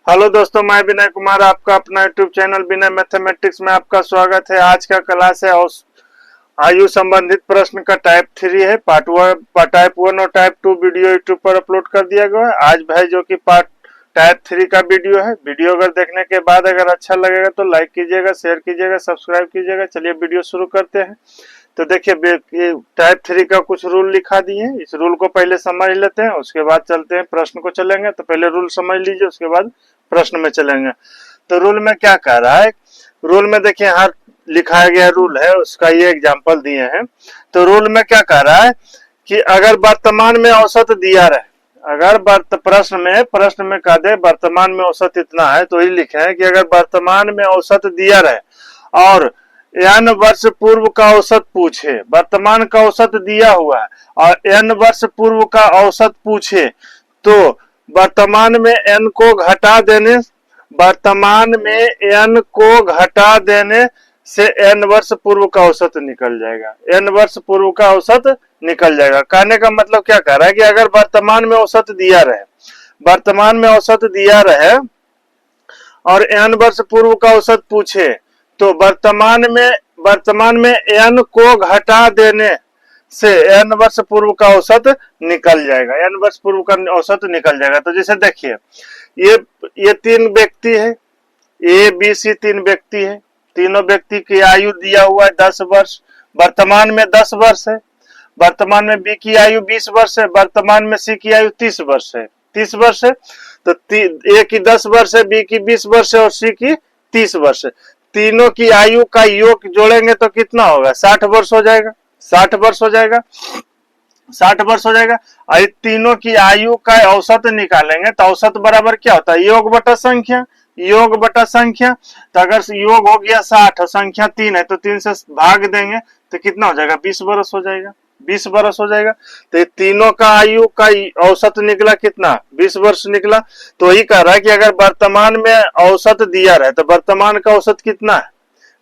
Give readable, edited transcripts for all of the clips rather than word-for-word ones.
Hello दोस्तों, मैं विनय कुमार, आपका अपना यूट्यूब चैनल विनय मैथमेटिक्स में आपका स्वागत है। आज का क्लास है आयु संबंधित प्रश्न का टाइप 3 है। टाइप 1 और टाइप 2 वीडियो यूट्यूब पर अपलोड कर दिया गया है। आज भाई जो कि टाइप 3 का वीडियो है। वीडियो अगर देखने के बाद अगर अच्छा लगेगा तो लाइक कीजिएगा, शेयर कीजिएगा, सब्सक्राइब कीजिएगा। चलिए वीडियो शुरू करते हैं। तो देखिए, टाइप 3 का कुछ रूल लिखा दिए हैं। इस रूल को पहले समझ लेते हैं, उसके बाद चलते हैं प्रश्न को चलेंगे। तो पहले रूल समझ लीजिए, उसके बाद प्रश्न में चलेंगे। तो रूल में क्या कह रहा है? रूल में देखिए, यहाँ लिखाया गया रूल है, उसका ये एग्जांपल दिए हैं। तो रूल में क्या कह रहा है कि अगर वर्तमान में औसत दिया रहे, अगर प्रश्न में कह दे वर्तमान में औसत इतना है, तो ये लिखे हैं कि अगर वर्तमान में औसत दिया रहे और n वर्ष पूर्व का औसत पूछे। वर्तमान का औसत दिया हुआ है और n वर्ष पूर्व का औसत पूछे, तो वर्तमान में n को घटा देने से n वर्ष पूर्व का औसत निकल जाएगा। n वर्ष पूर्व का औसत निकल जाएगा। कहने का मतलब क्या कह रहा है कि अगर वर्तमान में औसत दिया रहे और n वर्ष पूर्व का औसत पूछे, तो वर्तमान में n को घटा देने से n वर्ष पूर्व का औसत निकल जाएगा। n वर्ष पूर्व का औसत निकल जाएगा। तो जैसे देखिए, ये तीन व्यक्ति है, ए बी सी तीन व्यक्ति है। तीनों व्यक्ति की आयु दिया हुआ है 10 वर्ष। वर्तमान में 10 वर्ष है। वर्तमान में बी की आयु 20 वर्ष है। वर्तमान में सी की आयु 30 वर्ष है। 30 वर्ष है तो ए की 10 वर्ष है, बी की 20 वर्ष है और सी की 30 वर्ष है। तीनों की आयु का योग जोड़ेंगे तो कितना होगा? 60 वर्ष हो जाएगा। 60 वर्ष हो जाएगा। 60 वर्ष हो जाएगा। और तीनों की आयु का औसत निकालेंगे तो औसत बराबर क्या होता है? योग बटा संख्या। योग बटा संख्या। तो अगर योग हो गया 60 और संख्या 3 है तो 3 से भाग देंगे तो कितना हो जाएगा? 20 वर्ष हो जाएगा। 20 वर्ष हो जाएगा। तो तीनों का आयु का औसत निकला कितना? 20 वर्ष निकला। तो वही कह रहा है कि अगर वर्तमान में औसत दिया रहे तो वर्तमान का औसत कितना है?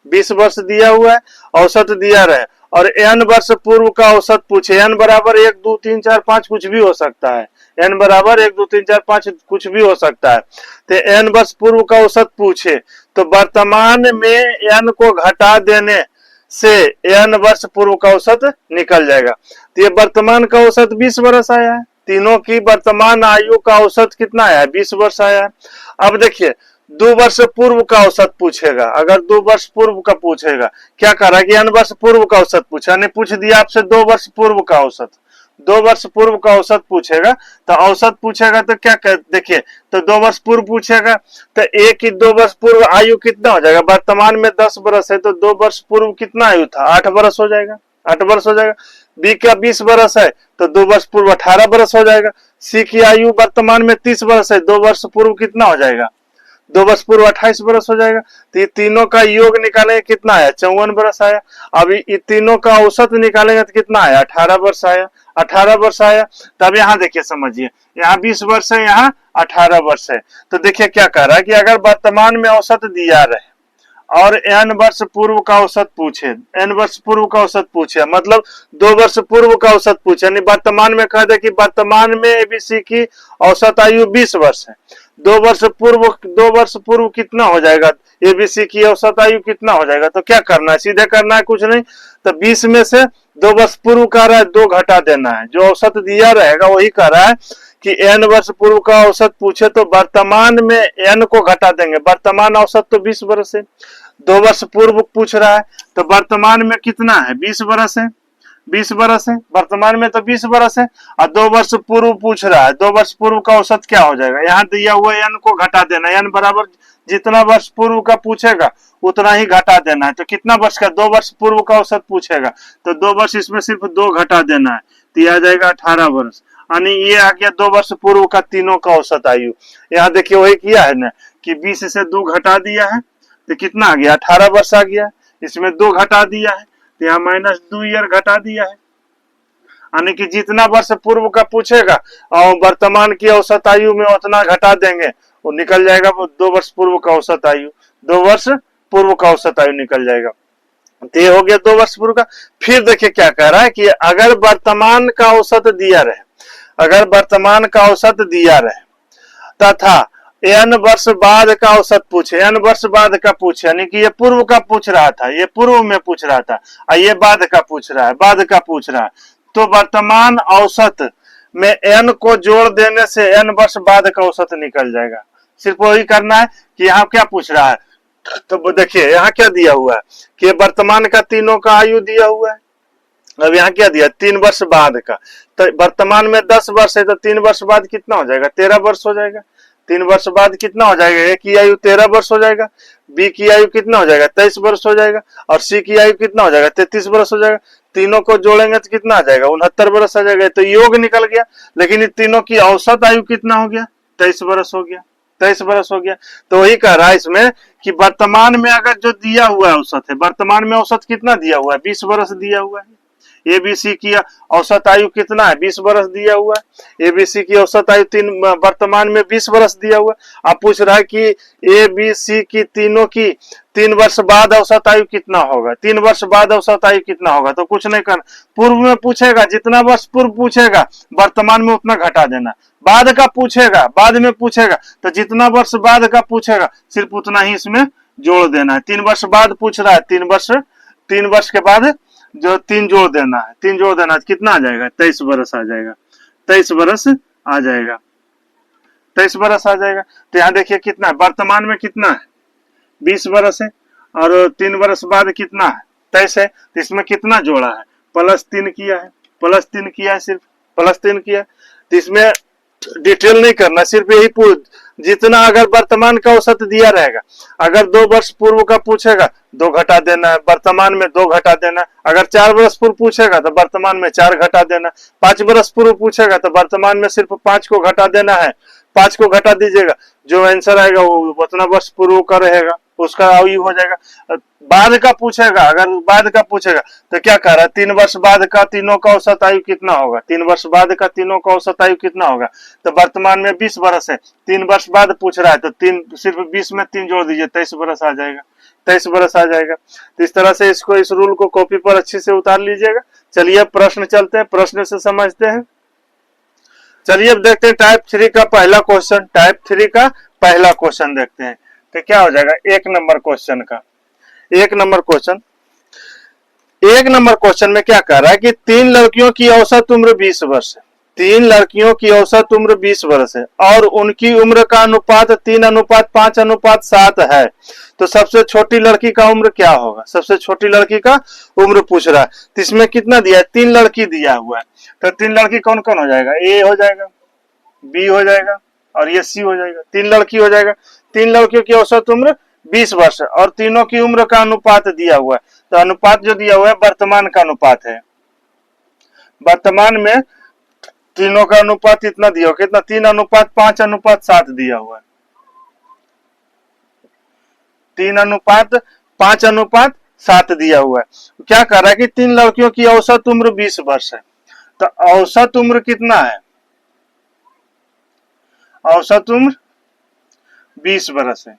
20 वर्ष दिया हुआ है, औसत दिया रहे और n वर्ष पूर्व का औसत पूछे। n बराबर 1 2 3 4 5 कुछ भी हो सकता है। n बराबर 1 2 3 4 5 कुछ भी हो सकता है। तो n वर्ष पूर्व का औसत पूछे, तो वर्तमान में n को घटा देने से n वर्ष पूर्व का औसत निकल जाएगा। तो ये वर्तमान का औसत 20 वर्ष आया है। तीनों की वर्तमान आयु का औसत कितना आया है? 20 वर्ष आया है। अब देखिए, 2 वर्ष पूर्व का औसत पूछेगा। अगर 2 वर्ष पूर्व का पूछेगा, क्या कह रहा है कि n वर्ष पूर्व का औसत पूछा, ने पूछ दिया आपसे 2 वर्ष पूर्व का औसत। 2 वर्ष पूर्व का औसत पूछेगा तो औसत पूछेगा तो क्या देखिए, तो 2 वर्ष पूर्व पूछेगा तो ए की 2 वर्ष पूर्व आयु कितना हो जाएगा? वर्तमान में 10 वर्ष है तो 2 वर्ष पूर्व कितना आयु था? 8 वर्ष हो जाएगा। 8 वर्ष हो जाएगा। बी का 20 वर्ष है तो 2 वर्ष पूर्व 18 वर्ष हो जाएगा। सी की आयु वर्तमान में 30 वर्ष है, 2 वर्ष पूर्व कितना हो जाएगा? 2 वर्ष पूर्व 28 वर्ष हो जाएगा। तो ये तीनों का योग निकालेंगे कितना आया? 54 वर्ष आया। अब ये तीनों का औसत निकालेंगे तो कितना आया? 18 वर्ष आया। 18 वर्ष आया। तब यहाँ देखिए, समझिए, यहाँ 20 वर्ष है, यहाँ 18 वर्ष है। तो देखिए क्या कह रहा है कि अगर वर्तमान में औसत दिया रहे और n वर्ष पूर्व का औसत पूछे, n वर्ष पूर्व का औसत पूछे मतलब 2 वर्ष पूर्व का औसत पूछे, यानी वर्तमान में कह दे कि वर्तमान में एबीसी की औसत आयु 20 वर्ष है। 2 वर्ष पूर्व कितना हो जाएगा? एबीसी की औसत आयु कितना हो जाएगा? तो क्या करना है? सीधे करना है, कुछ नहीं। तो 20 में से 2 वर्ष पूर्व कह रहा है 2 घटा देना है। जो औसत दिया रहेगा वही कह रहा है कि n वर्ष पूर्व का औसत पूछे तो वर्तमान में n को घटा देंगे। वर्तमान औसत तो 20 वर्ष है। 2 वर्ष पूर्व पूछ रहा है तो वर्तमान में कितना है? 20 वर्ष है। 20 वर्ष है। वर्तमान में तो 20 वर्ष है और 2 वर्ष पूर्व पूछ रहा है। 2 वर्ष पूर्व का औसत क्या हो जाएगा? यहाँ दिया हुआ n को घटा देना। n बराबर जितना वर्ष पूर्व का पूछेगा उतना ही घटा देना है। तो कितना वर्ष का? 2 वर्ष पूर्व का औसत पूछेगा तो 2 वर्ष इसमें सिर्फ 2 घटा देना है, तो यह आ जाएगा 18 वर्ष। यानी ये आ गया 2 वर्ष पूर्व का तीनों का औसत आयु। यहाँ देखिए वही किया है ना कि 20 से 2 घटा दिया है तो कितना आ गया? 18 वर्ष आ गया। इसमें 2 घटा दिया है तो यहाँ -2 ईयर घटा दिया है। यानी कि जितना वर्ष पूर्व का पूछेगा और वर्तमान की औसत आयु में उतना घटा देंगे, वो निकल जाएगा 2 वर्ष पूर्व का औसत आयु। 2 वर्ष पूर्व का औसत आयु निकल जाएगा। तो ये हो गया 2 वर्ष पूर्व का। फिर देखिए क्या कह रहा है कि अगर वर्तमान का औसत दिया रहे, अगर वर्तमान का औसत दिया रहे तथा n वर्ष बाद का औसत पूछे, n वर्ष बाद का पूछे, यानी कि ये पूर्व का पूछ रहा था, ये पूर्व में पूछ रहा था, और ये बाद का पूछ रहा है, बाद का पूछ रहा है। तो वर्तमान औसत में n को जोड़ देने से n वर्ष बाद का औसत निकल जाएगा। सिर्फ वही करना है कि यहाँ क्या पूछ रहा है। तो देखिए यहाँ क्या दिया हुआ है कि वर्तमान का तीनों का आयु दिया हुआ है। अब यहाँ क्या दिया, 3 वर्ष बाद का। तो वर्तमान में 10 वर्ष है, तो 3 वर्ष बाद कितना हो जाएगा, 13 वर्ष हो जाएगा। 3 वर्ष बाद कितना हो जाएगा, ए की आयु 13 वर्ष हो जाएगा, बी की आयु कितना हो जाएगा, 23 वर्ष हो जाएगा, और सी की आयु कितना हो जाएगा, 33 वर्ष हो जाएगा। तीनों को जोड़ेंगे तो कितना आ जाएगा, 69 वर्ष आ जाएगा। तो योग निकल गया, लेकिन इन तीनों की औसत आयु कितना हो गया, 23 वर्ष हो गया, 23 वर्ष हो गया। तो वही कह रहा है इसमें कि वर्तमान में अगर जो दिया हुआ है औसत है, वर्तमान में औसत कितना दिया हुआ है, 20 वर्ष दिया हुआ है। एबीसी की औसत आयु कितना है, 20 वर्ष दिया हुआ है। एबीसी की औसत आयु वर्तमान में 20 वर्ष दिया हुआ है। आप पूछ रहा है कि एबीसी की तीनों की 3 वर्ष बाद औसत आयु कितना होगा, 3 वर्ष बाद औसत आयु कितना होगा। तो कुछ नहीं करना, पूर्व में पूछेगा, जितना वर्ष पूर्व पूछेगा वर्तमान में उतना घटा देना। बाद का पूछेगा, बाद में पूछेगा तो जितना वर्ष बाद का पूछेगा सिर्फ उतना ही इसमें जोड़ देना है। 3 वर्ष बाद पूछ रहा है, 3 वर्ष के बाद जो 3 जोड़ देना है, 3 जोड़ देना है, कितना आ जाएगा, 23 वर्ष आ जाएगा, 23 वर्ष आ जाएगा, 23 वर्ष आ जाएगा। तो यहाँ देखिए कितना है, वर्तमान में कितना है, 20 वर्ष है, और 3 वर्ष बाद कितना है, 23 है। तो इसमें कितना जोड़ा है, +3 किया है, +3 किया है, सिर्फ +3 किया। तो इसमें डिटेल नहीं करना, सिर्फ यही जितना अगर वर्तमान का औसत दिया रहेगा, अगर 2 वर्ष पूर्व का पूछेगा 2 घटा देना है, वर्तमान में 2 घटा देना। अगर 4 वर्ष पूर्व पूछेगा तो वर्तमान में 4 घटा देना। 5 वर्ष पूर्व पूछेगा तो वर्तमान में सिर्फ 5 को घटा देना है, 5 को घटा दीजिएगा, जो आंसर आएगा वो उतना वर्ष पूर्व का रहेगा, उसका आयु हो जाएगा। बाद का पूछेगा, अगर बाद का पूछेगा तो क्या कह रहा है, 3 वर्ष बाद का तीनों का औसत आयु कितना होगा, 3 वर्ष बाद का तीनों का औसत आयु कितना होगा। तो वर्तमान में 20 वर्ष है, 3 वर्ष बाद पूछ रहा है, तो 3 सिर्फ 20 में 3 जोड़ दीजिए, 23 वर्ष आ जाएगा, 23 वर्ष आ जाएगा। तो इस तरह से इसको, इस रूल को कॉपी पर अच्छे से उतार लीजिएगा। चलिए प्रश्न चलते हैं, प्रश्न से समझते हैं। चलिए अब देखते हैं टाइप 3 का पहला क्वेश्चन। टाइप 3 का पहला क्वेश्चन देखते हैं, तो क्या हो जाएगा 1 नंबर क्वेश्चन का। 1 नंबर क्वेश्चन, 1 नंबर क्वेश्चन में क्या कह रहा है कि 3 लड़कियों की औसत उम्र 20 वर्ष है। 3 लड़कियों की औसत उम्र 20 वर्ष है और उनकी उम्र का अनुपात 3:5:7 है। तो सबसे छोटी लड़की का उम्र क्या होगा, सबसे छोटी लड़की का उम्र पूछ रहा है। तो इसमें कितना दिया है, 3 लड़की दिया हुआ है। तो 3 लड़की कौन कौन हो जाएगा, ए हो जाएगा, बी हो जाएगा और ये सी हो जाएगा, 3 लड़की हो जाएगा। 3 लड़कियों की औसत उम्र 20 वर्ष और तीनों की उम्र का अनुपात दिया हुआ है। तो अनुपात जो दिया हुआ है वर्तमान का अनुपात है। वर्तमान में तीनों का अनुपात इतना दिया हुआ, कितना, 3:5:7 दिया हुआ है। 3:5:7 दिया हुआ है। क्या कर रहा है कि 3 लड़कियों की औसत उम्र 20 वर्ष है। तो औसत उम्र कितना है, औसत उम्र 20 वर्ष है,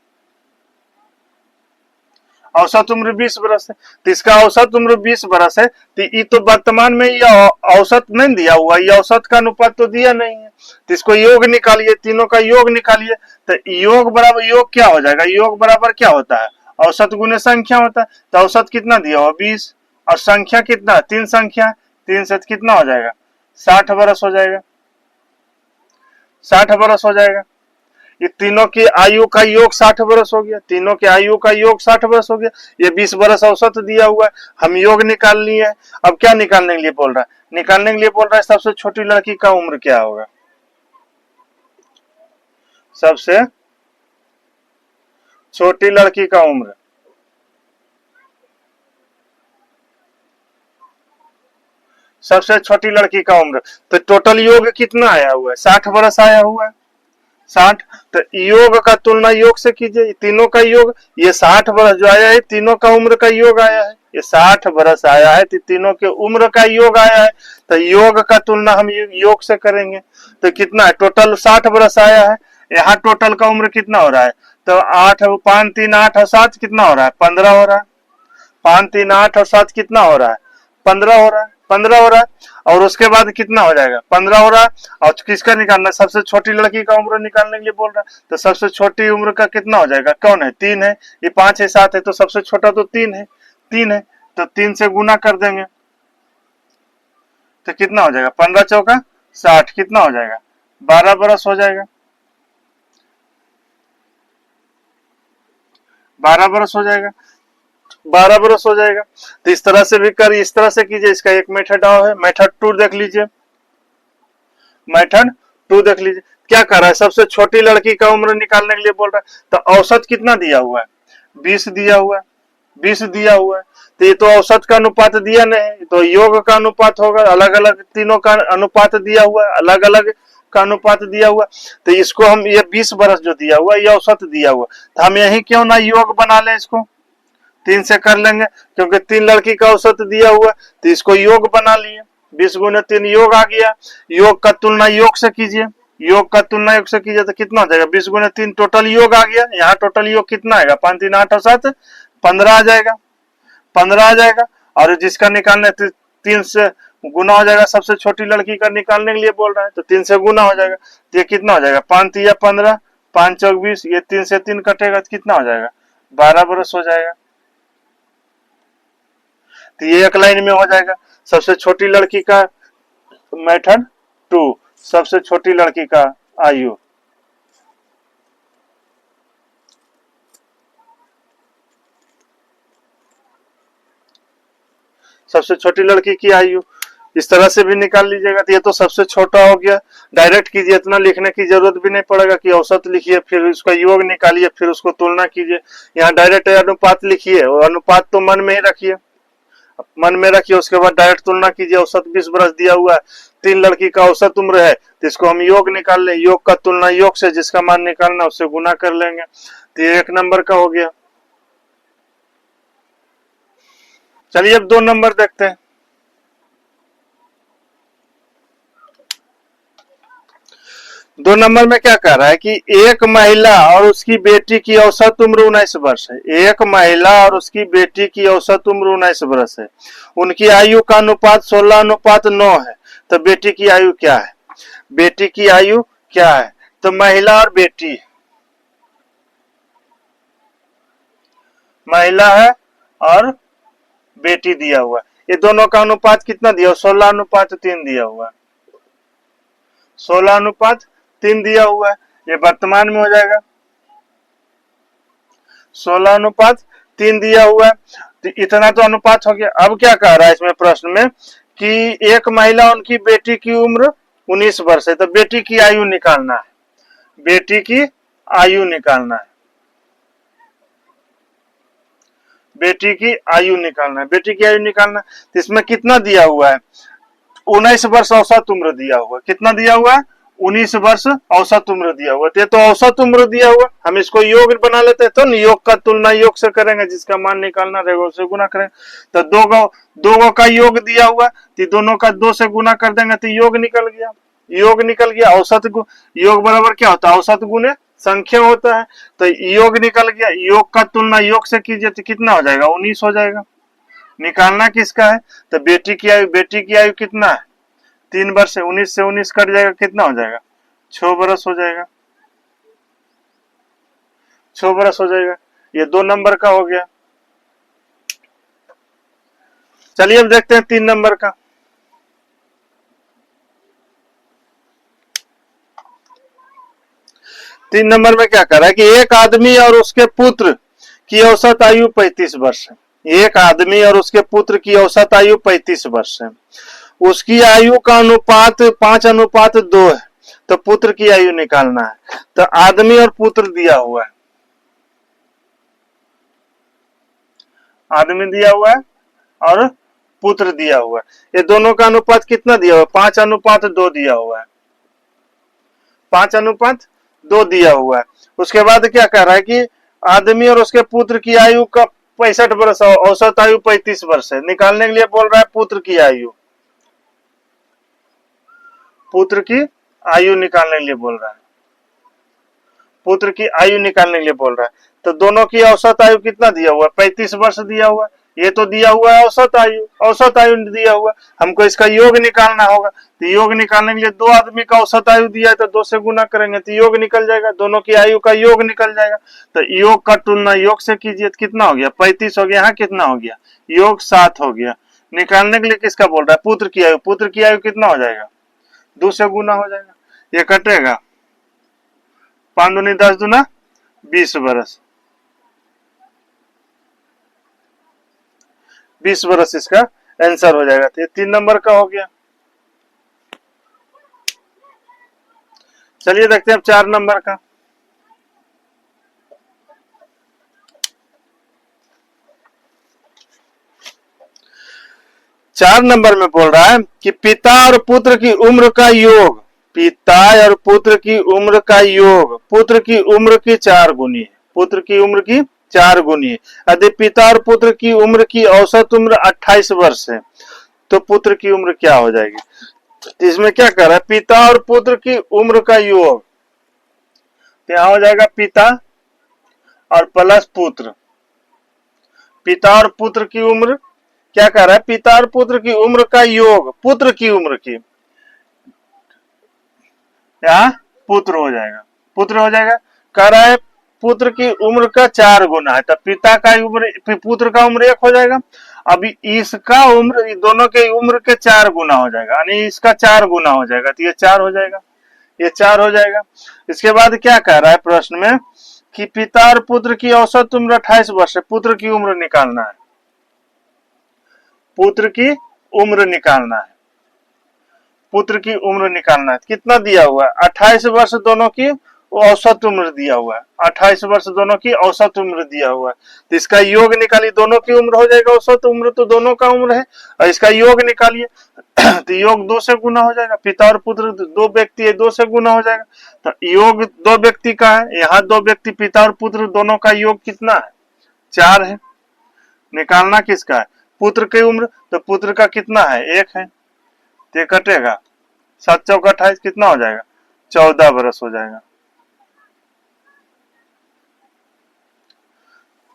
औसत उम्र 20 वर्ष है। तो इसका औसत उम्र 20 वर्ष है। तो ये तो वर्तमान में ये औसत नहीं दिया हुआ, ये औसत का अनुपात तो दिया नहीं है। तो इसको योग निकालिए, तीनों का योग निकालिए। तो योग बराबर, योग क्या हो जाएगा, योग बराबर क्या होता है, औसत गुने संख्या होता है। तो औसत कितना दिया हुआ 20 और संख्या कितना, 3 संख्या, 3 से कितना हो जाएगा, 60 वर्ष हो जाएगा, 60 वर्ष हो जाएगा। ये तीनों की आयु का योग 60 वर्ष हो गया, तीनों के आयु का योग 60 वर्ष हो गया। ये 20 वर्ष औसत दिया हुआ है, हम योग निकाल लिए। अब क्या निकालने के लिए बोल रहा है, निकालने के लिए बोल रहा है सबसे छोटी लड़की का उम्र क्या होगा, सबसे छोटी लड़की का उम्र, सबसे छोटी लड़की का उम्र। तो टोटल योग कितना आया हुआ है, 60 वर्ष आया हुआ है, 60। तो योग का तुलना योग से कीजिए, तीनों का योग, ये 60 वर्ष जो आया है तीनों का उम्र का योग आया है, ये 60 वर्ष आया है तो तीनों के उम्र का योग आया है। तो योग का तुलना हम योग से करेंगे। तो कितना है, टोटल 60 वर्ष आया है। यहाँ टोटल का उम्र कितना हो रहा है, तो 8, 5, 3, 8 और 7 कितना हो रहा है, 15 हो रहा है। 5, 3, 8 और 7 कितना हो रहा है, 15 हो रहा है। 15 हो रहा है। और उसके बाद कितना हो जाएगा, 15 हो रहा है। और किसका निकालना है, सबसे छोटी लड़की का उम्र निकालने के लिए बोल रहा है। तो सबसे छोटी उम्र का कितना हो जाएगा, कौन है, 3 है। ये 5 है 7 है, तो सबसे छोटा तो 3 है, 3 है। तो 3 से गुना कर देंगे तो कितना हो जाएगा, 15 चौका 60, कितना हो जाएगा, 12 बरस हो जाएगा, 12 बरस हो जाएगा, 12 बरस हो जाएगा। तो इस तरह से भी कर, इस तरह से कीजिए। इसका एक मेथड और है, मेथड 2 देख लीजिए। मेथड 2 देख लीजिए क्या कर रहा है, सबसे छोटी लड़की का उम्र निकालने के लिए बोल रहा है। तो औसत कितना दिया हुआ है, 20 दिया हुआ है, 20 दिया हुआ है। तो ये तो औसत का अनुपात दिया नहीं, तो योग का अनुपात होगा। अलग अलग तीनों का अनुपात दिया हुआ है, अलग अलग का अनुपात दिया हुआ। तो इसको हम, ये 20 बरस जो दिया हुआ ये औसत दिया हुआ, तो हम यही क्यों ना योग बना लें, इसको 3 से कर लेंगे, क्योंकि 3 लड़की का औसत दिया हुआ, तो इसको योग बना लिए। 20 गुने 3 योग आ गया। योग का तुलना योग से कीजिए, योग का तुलना योग से कीजिए तो कितना हो जाएगा, 20 गुने 3 टोटल योग आ गया। यहाँ टोटल योग कितना आएगा, 5 3 8 और 7 15 आ जाएगा, 15 आ जाएगा। और जिसका निकालने 3 से गुना हो जाएगा, सबसे छोटी लड़की का निकालने के लिए बोल रहा है, तो 3 से गुना हो जाएगा। तो ये कितना हो जाएगा, 5 3 15, 5 चौक 20, ये 3 से 3 कटेगा तो कितना हो जाएगा, 12 बरस हो जाएगा। तो ये एक लाइन में हो जाएगा। सबसे छोटी लड़की का मेथड 2, सबसे छोटी लड़की का आयु, सबसे छोटी लड़की की आयु इस तरह से भी निकाल लीजिएगा। तो ये तो सबसे छोटा हो गया, डायरेक्ट कीजिए, इतना लिखने की जरूरत भी नहीं पड़ेगा कि औसत लिखिए फिर उसका योग निकालिए फिर उसको तुलना कीजिए। यहाँ डायरेक्ट अनुपात लिखिए और अनुपात तो मन में ही रखिए, मन में रखिए, उसके बाद डायरेक्ट तुलना कीजिए। औसत 20 बरस दिया हुआ है, 3 लड़की का औसत उम्र है, तो इसको हम योग निकाल लें, योग का तुलना योग से, जिसका मान निकालना उससे गुना कर लेंगे। तो ये 1 नंबर का हो गया। चलिए अब 2 नंबर देखते हैं। 2 नंबर में क्या कह रहा है कि एक महिला और उसकी बेटी की औसत उम्र 19 वर्ष है। एक महिला और उसकी बेटी की औसत उम्र 19 वर्ष है। उनकी आयु का अनुपात 16:9 है। तो बेटी की आयु क्या है, बेटी की आयु क्या है, तो महिला और बेटी, महिला है और बेटी दिया हुआ है। ये दोनों का अनुपात कितना दिया, 16:3 दिया हुआ है, 16:3 दिया हुआ है। ये वर्तमान में हो जाएगा, 16:3 दिया हुआ है। तो इतना तो अनुपात हो गया। अब क्या कह रहा है इसमें प्रश्न में कि एक महिला उनकी बेटी की उम्र 19 वर्ष है, तो बेटी की आयु निकालना है, बेटी की आयु निकालना है, बेटी की आयु निकालना है, बेटी की आयु निकालना है। तो इसमें कितना दिया हुआ है, 19 वर्ष औसत उम्र दिया हुआ, कितना दिया हुआ है, 19 वर्ष औसत उम्र दिया हुआ। तो औसत उम्र दिया हुआ, हम इसको योग बना लेते हैं, तो योग का तुलना योग से करेंगे, जिसका मान निकालना रहेगा उससे गुना करेंगे। तो दो का योग दिया हुआ, तो दोनों का 2 से गुना कर देंगे तो योग निकल गया, योग निकल गया। औसत योग बराबर क्या होता है, औसत गुने संख्या होता है। तो योग निकल गया, योग का तुलना योग से कीजिए तो कितना हो जाएगा, 19 हो जाएगा। निकालना किसका है, तो बेटी की आयु, बेटी की आयु कितना है, 3 वर्ष से 19 से 19 कट जाएगा, कितना हो जाएगा, 6 बरस हो जाएगा, 6 बरस हो जाएगा। ये 2 नंबर का हो गया। चलिए अब देखते हैं 3 नंबर का। 3 नंबर में क्या कर रहा है कि एक आदमी और उसके पुत्र की औसत आयु 35 वर्ष है। एक आदमी और उसके पुत्र की औसत आयु 35 वर्ष है। उसकी आयु का अनुपात 5:2 है। तो पुत्र की आयु निकालना है। तो आदमी और पुत्र दिया हुआ है, आदमी दिया हुआ है और पुत्र दिया हुआ है। ये दोनों का अनुपात कितना दिया हुआ है, 5:2 दिया हुआ है, 5:2 दिया हुआ है। उसके बाद क्या कह रहा है कि आदमी और उसके पुत्र की आयु का 65 वर्ष, औसत आयु 35 वर्ष है। निकालने के लिए बोल रहा है पुत्र की आयु, पुत्र की आयु निकालने के लिए बोल रहा है, पुत्र की आयु निकालने के लिए बोल रहा है। तो दोनों की औसत आयु कितना दिया हुआ है, 35 वर्ष दिया हुआ है। ये तो दिया हुआ है औसत आयु, औसत आयु दिया हुआ, हमको इसका योग निकालना होगा। तो योग निकालने के लिए दो आदमी का औसत आयु दिया है तो 2 से गुना करेंगे तो योग निकल जाएगा, दोनों की आयु का योग निकल जाएगा। तो योग का तुलना योग से कीजिए तो कितना हो गया 35 हो गया, यहाँ कितना हो गया योग 7 हो गया। निकालने के लिए किसका बोल रहा है पुत्र की आयु, पुत्र की आयु कितना हो जाएगा 2 से गुना हो जाएगा, ये कटेगा 5 दूनी 10 दूना 20 बरस, 20 बरस इसका आंसर हो जाएगा। तो ये 3 नंबर का हो गया। चलिए देखते हैं अब 4 नंबर का। चार नंबर में बोल रहा है कि पिता और पुत्र की उम्र का योग, पिता और पुत्र की उम्र का योग पुत्र की उम्र की 4 गुनी है, पुत्र की उम्र की 4 गुनी है। यदि पिता और पुत्र की उम्र की औसत उम्र 28 वर्ष है तो पुत्र की उम्र क्या हो जाएगी। इसमें क्या कर रहा है पिता और पुत्र की उम्र का योग, तो यहां हो जाएगा पिता और प्लस पुत्र, पिता और पुत्र की उम्र क्या कर रहा है पिता और पुत्र की उम्र का योग पुत्र की उम्र की, यहाँ पुत्र हो जाएगा, पुत्र हो जाएगा। कह रहा है पुत्र की उम्र का 4 गुना है तो पिता का उम्र पुत्र का उम्र 1 हो जाएगा। अभी इसका उम्र दोनों के उम्र के 4 गुना हो जाएगा, यानी इसका 4 गुना हो जाएगा तो ये 4 हो जाएगा, ये 4 हो जाएगा। इसके बाद क्या कह रहा है प्रश्न में कि पिता और पुत्र की औसत उम्र 28 वर्ष है, पुत्र की उम्र निकालना है, पुत्र की उम्र निकालना है, पुत्र की उम्र निकालना है। कितना दिया हुआ है 28 वर्ष दोनों की औसत उम्र दिया हुआ है, 28 वर्ष दोनों की औसत उम्र दिया हुआ है। तो इसका योग निकालिए, दोनों की उम्र हो जाएगा, औसत उम्र तो दोनों का उम्र है, और इसका योग निकालिए तो योग 2 से गुना हो जाएगा। पिता और पुत्र 2 व्यक्ति है, 2 से गुना हो जाएगा। तो योग 2 व्यक्ति का है, यहाँ 2 व्यक्ति पिता और पुत्र दोनों का योग कितना है 4 है। निकालना किसका है पुत्र की उम्र, तो पुत्र का कितना है 1 है, तो ये कटेगा 7 चौका 28 कितना हो जाएगा 14 बरस हो जाएगा।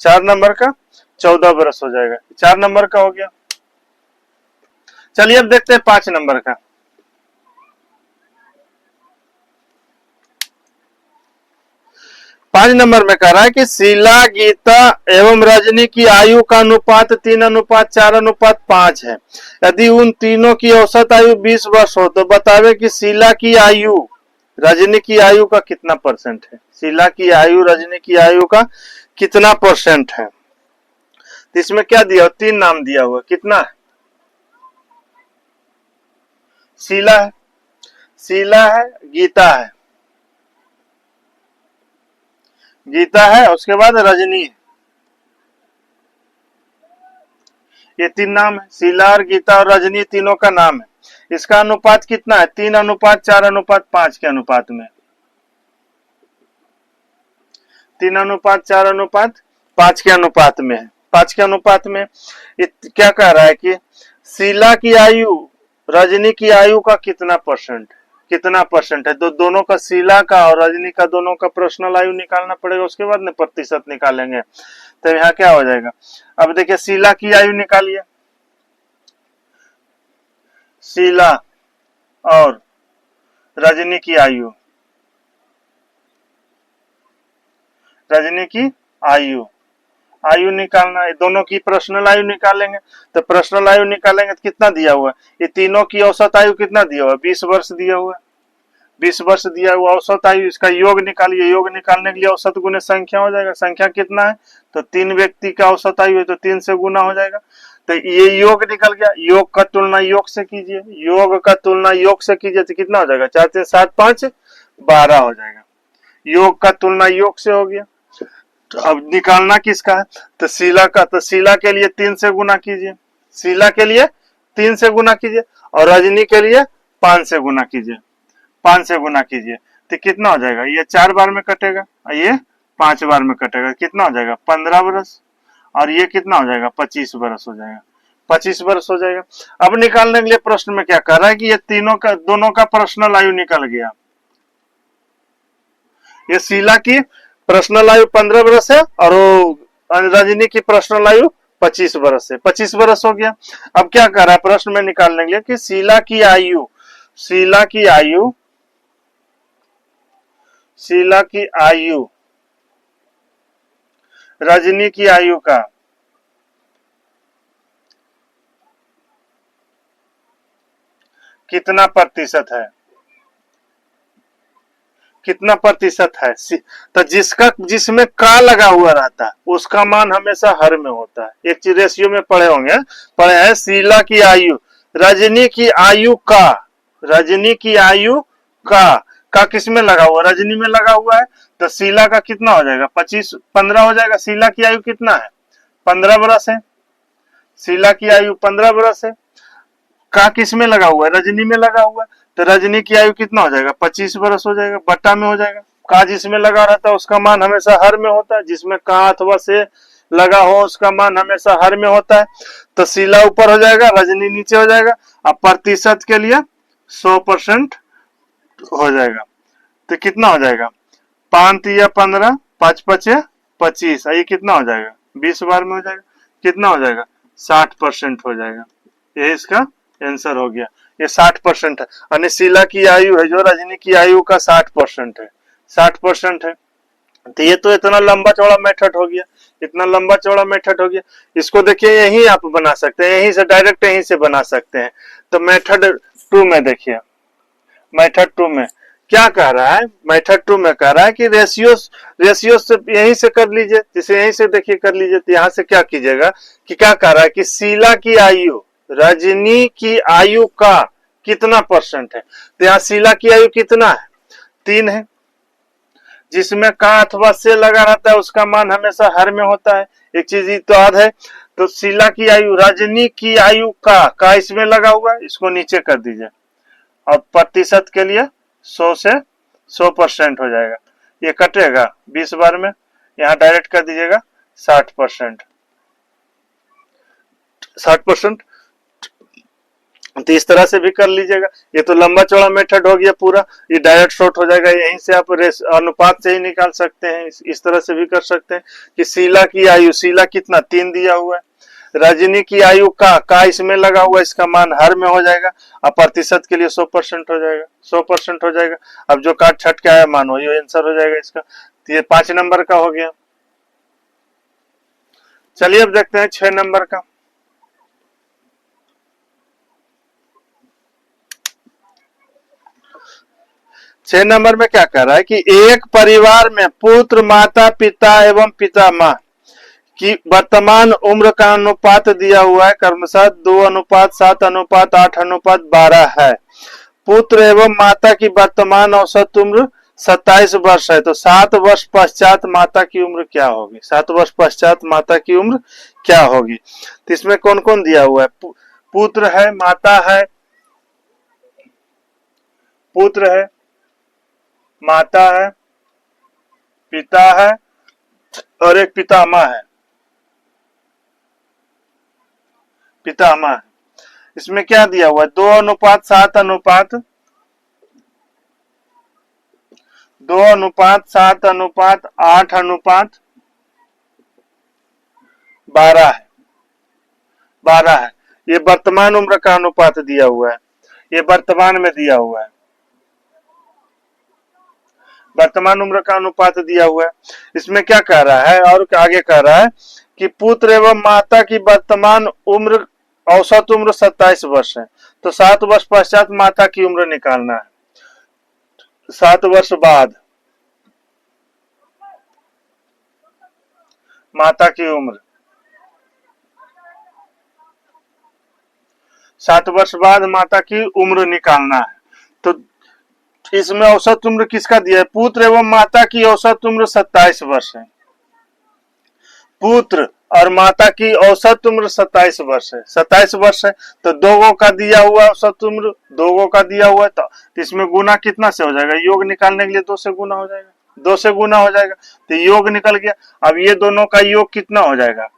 4 नंबर का 14 बरस हो जाएगा, 4 नंबर का हो गया। चलिए अब देखते हैं 5 नंबर का। 5 नंबर में कह रहा है कि शीला गीता एवं रजनी की आयु का अनुपात 3:4:5 है। यदि उन तीनों की औसत आयु 20 वर्ष हो तो बतावे कि शीला की आयु रजनी की आयु का कितना परसेंट है, शीला की आयु रजनी की आयु का कितना परसेंट है। तो इसमें क्या दिया 3 नाम दिया हुआ, कितना है शीला है, शीला है गीता है, गीता है उसके बाद रजनी है, ये 3 नाम है, शीला और गीता और रजनी तीनों का नाम है। इसका अनुपात कितना है 3:4:5 के अनुपात में, 3:4:5 के अनुपात में है, 5 के अनुपात में। क्या कह रहा है कि शीला की आयु रजनी की आयु का कितना परसेंट है, कितना परसेंट है। तो दोनों का शीला का और रजनी का दोनों का पर्सनल आयु निकालना पड़ेगा, उसके बाद में प्रतिशत निकालेंगे। तो यहाँ क्या हो जाएगा, अब देखिए शीला की आयु निकालिए, शीला और रजनी की आयु, रजनी की आयु, आयु निकालना है, दोनों की पर्सनल आयु निकालेंगे। तो पर्सनल आयु निकालेंगे तो कितना दिया हुआ है, ये तीनों की औसत आयु कितना दिया हुआ है 20 वर्ष दिया हुआ है, 20 वर्ष दिया हुआ औसत आयु। इसका योग निकालिए, योग निकालने के लिए औसत गुने संख्या हो जाएगा, संख्या कितना है तो 3 व्यक्ति का औसत आयु है तो 3 से गुना हो जाएगा। तो ये योग निकल गया, योग का तुलना योग से कीजिए, योग का तुलना योग से कीजिए तो कितना हो जाएगा 4 3 7 5 12 हो जाएगा, योग का तुलना योग से हो गया। तो अब निकालना किसका है तो शीला का, तो शीला के लिए 3 से गुना कीजिए, शीला के लिए 3 से गुना कीजिए और रजनी के लिए 5 से गुना कीजिए, 5 से गुना कीजिए तो कितना हो जाएगा, ये 4 बार में कटेगा और ये 5 बार में कटेगा, कितना हो जाएगा 15 बरस, और ये कितना हो जाएगा 25 बरस हो जाएगा, 25 बरस हो जाएगा। अब निकालने के लिए प्रश्न में क्या कर रहा है कि ये तीनों का दोनों का पर्सनल आयु निकल गया, ये शीला की पर्सनल आयु 15 बरस है और रजनी की पर्सनल आयु 25 बरस से, 25 बरस हो गया। अब क्या कर रहा है प्रश्न में निकालने के लिए कि शीला की आयु, शीला की आयु, शीला की आयु रजनी की आयु का कितना प्रतिशत है, कितना प्रतिशत है। तो जिसका, जिसमें का लगा हुआ रहता है उसका मान हमेशा हर में होता है। एक चीज रेशियो में पढ़े होंगे, पढ़े हैं शीला की आयु रजनी की आयु का, रजनी की आयु का किस में लगा हुआ, रजनी में लगा हुआ है। तो शीला का कितना हो जाएगा, 25, 15 हो जाएगा। शीला की आयु कितना है, 15 बरस है। शीला की आयु 15 बरस है। का किस में लगा हुआ है, रजनी में लगा हुआ है। तो रजनी की आयु कितना हो जाएगा, 25 बरस हो जाएगा, बट्टा में हो जाएगा। का जिसमें लगा रहता है उसका मान हमेशा हर में होता है, जिसमें का अथवा से लगा हो उसका मान हमेशा हर में होता है। तो शीला ऊपर हो जाएगा, रजनी नीचे हो जाएगा। अब प्रतिशत के लिए 100% हो जाएगा। तो कितना हो जाएगा, 5 या 15, 5 5 25, ये कितना हो जाएगा, 20 बार में हो जाएगा। कितना हो जाएगा, 60% हो जाएगा। ये इसका आंसर हो गया। ये 60% है, यानी शीला की आयु है जो रजनी की आयु का 60% है, 60% है। तो ये तो इतना लंबा चौड़ा मेथड हो गया, इतना लंबा चौड़ा मेथड हो गया। इसको देखिए यही आप बना सकते हैं, यहीं से डायरेक्ट यहीं से बना सकते हैं। तो मेथड 2 में देखिए, मेथड 2 में क्या कह रहा है, मेथड 2 में कह रहा है कि रेशियो से यहीं से कर लीजिए, जैसे यहीं से देखिए कर लीजिए। तो यहाँ से क्या कीजिएगा कि क्या कह रहा है कि शीला की आयु रजनी की आयु का कितना परसेंट है। तो यहाँ शीला की आयु कितना है, 3 है। जिसमें का अथवा से लगा रहता है उसका मान हमेशा हर में होता है। एक चीज तो याद है। तो शीला की आयु रजनी की आयु का इसमें लगा हुआ है, इसको नीचे कर दीजिए। और प्रतिशत के लिए 100 से 100% हो जाएगा। ये कटेगा 20 बार में, यहाँ डायरेक्ट कर दीजिएगा 60%, 60%। तो इस तरह से भी कर लीजिएगा। ये तो लंबा चौड़ा मेथड हो गया पूरा, ये डायरेक्ट शॉर्ट हो जाएगा। यहीं से आप अनुपात से ही निकाल सकते हैं। इस तरह से भी कर सकते हैं कि शीला की आयु, शीला कितना 3 दिया हुआ है, रजनी की आयु का इसमें लगा हुआ है, इसका मान हर में हो जाएगा। अब प्रतिशत के लिए 100% हो जाएगा, 100% हो जाएगा। अब जो काट छट के आया मान वही आंसर हो जाएगा इसका। तो ये 5 नंबर का हो गया। चलिए अब देखते हैं 6 नंबर का। छह नंबर में क्या कह रहा है कि एक परिवार में पुत्र, माता पिता एवं पितामह की वर्तमान उम्र का अनुपात दिया हुआ है क्रमशः 2:7:8:12 है। पुत्र एवं माता की वर्तमान औसत उम्र 27 वर्ष है। तो 7 वर्ष पश्चात माता की उम्र क्या होगी, 7 वर्ष पश्चात माता की उम्र क्या होगी। तो इसमें कौन कौन दिया हुआ है, पुत्र है, माता है, पुत्र है, माता है, पिता है और एक पितामह है, पितामह है। इसमें क्या दिया हुआ है, 2:7:8:12 है, 12 है। ये वर्तमान उम्र का अनुपात दिया हुआ है, ये वर्तमान में दिया हुआ है, वर्तमान उम्र का अनुपात दिया हुआ है। इसमें क्या कह रहा है और आगे कह रहा है कि पुत्र एवं माता की वर्तमान उम्र, औसत उम्र 27 वर्ष है। तो 7 वर्ष पश्चात माता की उम्र निकालना है। 7 वर्ष बाद माता की उम्र, 7 वर्ष बाद माता की उम्र निकालना है। तो इसमें औसत उम्र किसका दिया है, पुत्र एवं माता की औसत उम्र 27 वर्ष है। पुत्र और माता की औसत उम्र 27 वर्ष है, 27 वर्ष है। तो दोगों का दिया हुआ औसत उम्र, दोगों का दिया हुआ है। तो इसमें गुना कितना से हो जाएगा, योग निकालने के लिए 2 से गुना हो जाएगा, 2 से गुना हो जाएगा। तो योग निकल गया। अब ये दोनों का योग कितना हो जाएगा,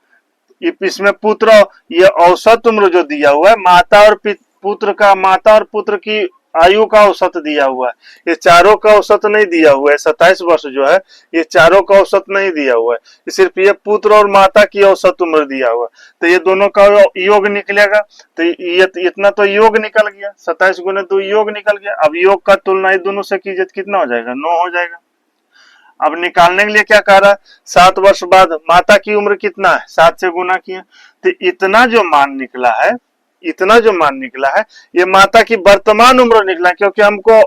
इसमें पुत्र, ये औसत उम्र जो दिया हुआ है माता और पुत्र का, माता और पुत्र की आयु का औसत दिया हुआ है, ये चारों का औसत नहीं दिया हुआ है। 27 वर्ष जो है ये चारों का औसत नहीं दिया हुआ है, सिर्फ ये पुत्र और माता की औसत उम्र दिया हुआ है। तो ये दोनों का योग निकलेगा, तो ये इतना तो योग निकल गया, 27 गुने 2 योग निकल गया। अब योग का तुलना ये दोनों से कीजिए तो कितना हो जाएगा, 9 हो जाएगा। अब निकालने के लिए क्या कह रहा है, 7 वर्ष बाद माता की उम्र कितना है, 7 से गुना किया, तो इतना जो मान निकला है, इतना जो मान निकला है ये माता की वर्तमान उम्र निकला, क्योंकि हमको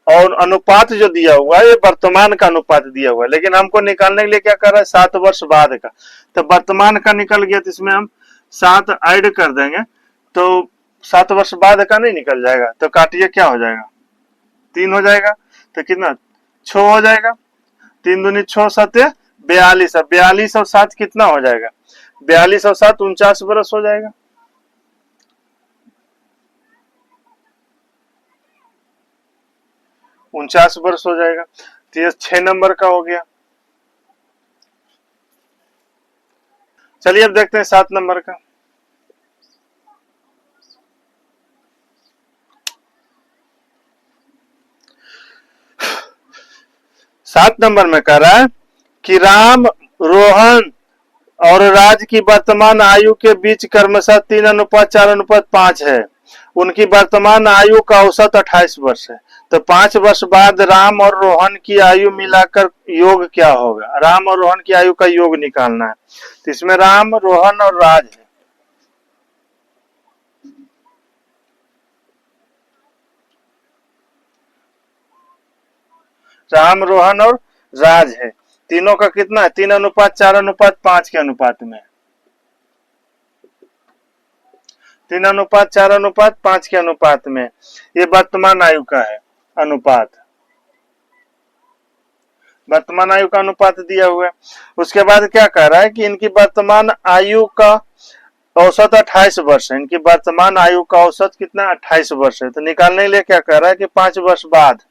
और अनुपात जो दिया हुआ है ये वर्तमान का अनुपात दिया हुआ है, लेकिन हमको निकालने के लिए क्या कर रहा है, 7 वर्ष बाद का। तो वर्तमान का निकल गया तो इसमें हम 7 ऐड कर देंगे तो 7 वर्ष बाद का नहीं निकल जाएगा, तो काटिए क्या हो जाएगा, 3 हो जाएगा। तो कितना 6 हो जाएगा, 3 दूनी 6 7 42, 42 और 7 कितना हो जाएगा, 42 और 7 49 बरस हो जाएगा। उनचास वर्ष हो जाएगा। तो ये 6 नंबर का हो गया। चलिए अब देखते हैं 7 नंबर का। सात नंबर में कह रहा है कि राम, रोहन और राज की वर्तमान आयु के बीच क्रमशः 3:4:5 है। उनकी वर्तमान आयु का औसत 28 वर्ष है। तो 5 वर्ष बाद राम और रोहन की आयु मिलाकर योग क्या होगा, राम और रोहन की आयु का योग निकालना है। तो इसमें राम, रोहन और राज है, राम, रोहन और राज है। तीनों का कितना है, 3:4:5 के अनुपात में, 3:4:5 के अनुपात में ये वर्तमान आयु का है अनुपात, वर्तमान आयु का अनुपात दिया हुआ है। उसके बाद क्या कह रहा है कि इनकी वर्तमान आयु का औसत 28 वर्ष है, इनकी वर्तमान आयु का औसत कितना 28 वर्ष है। तो निकालने के लिए क्या कह रहा है कि 5 वर्ष बाद,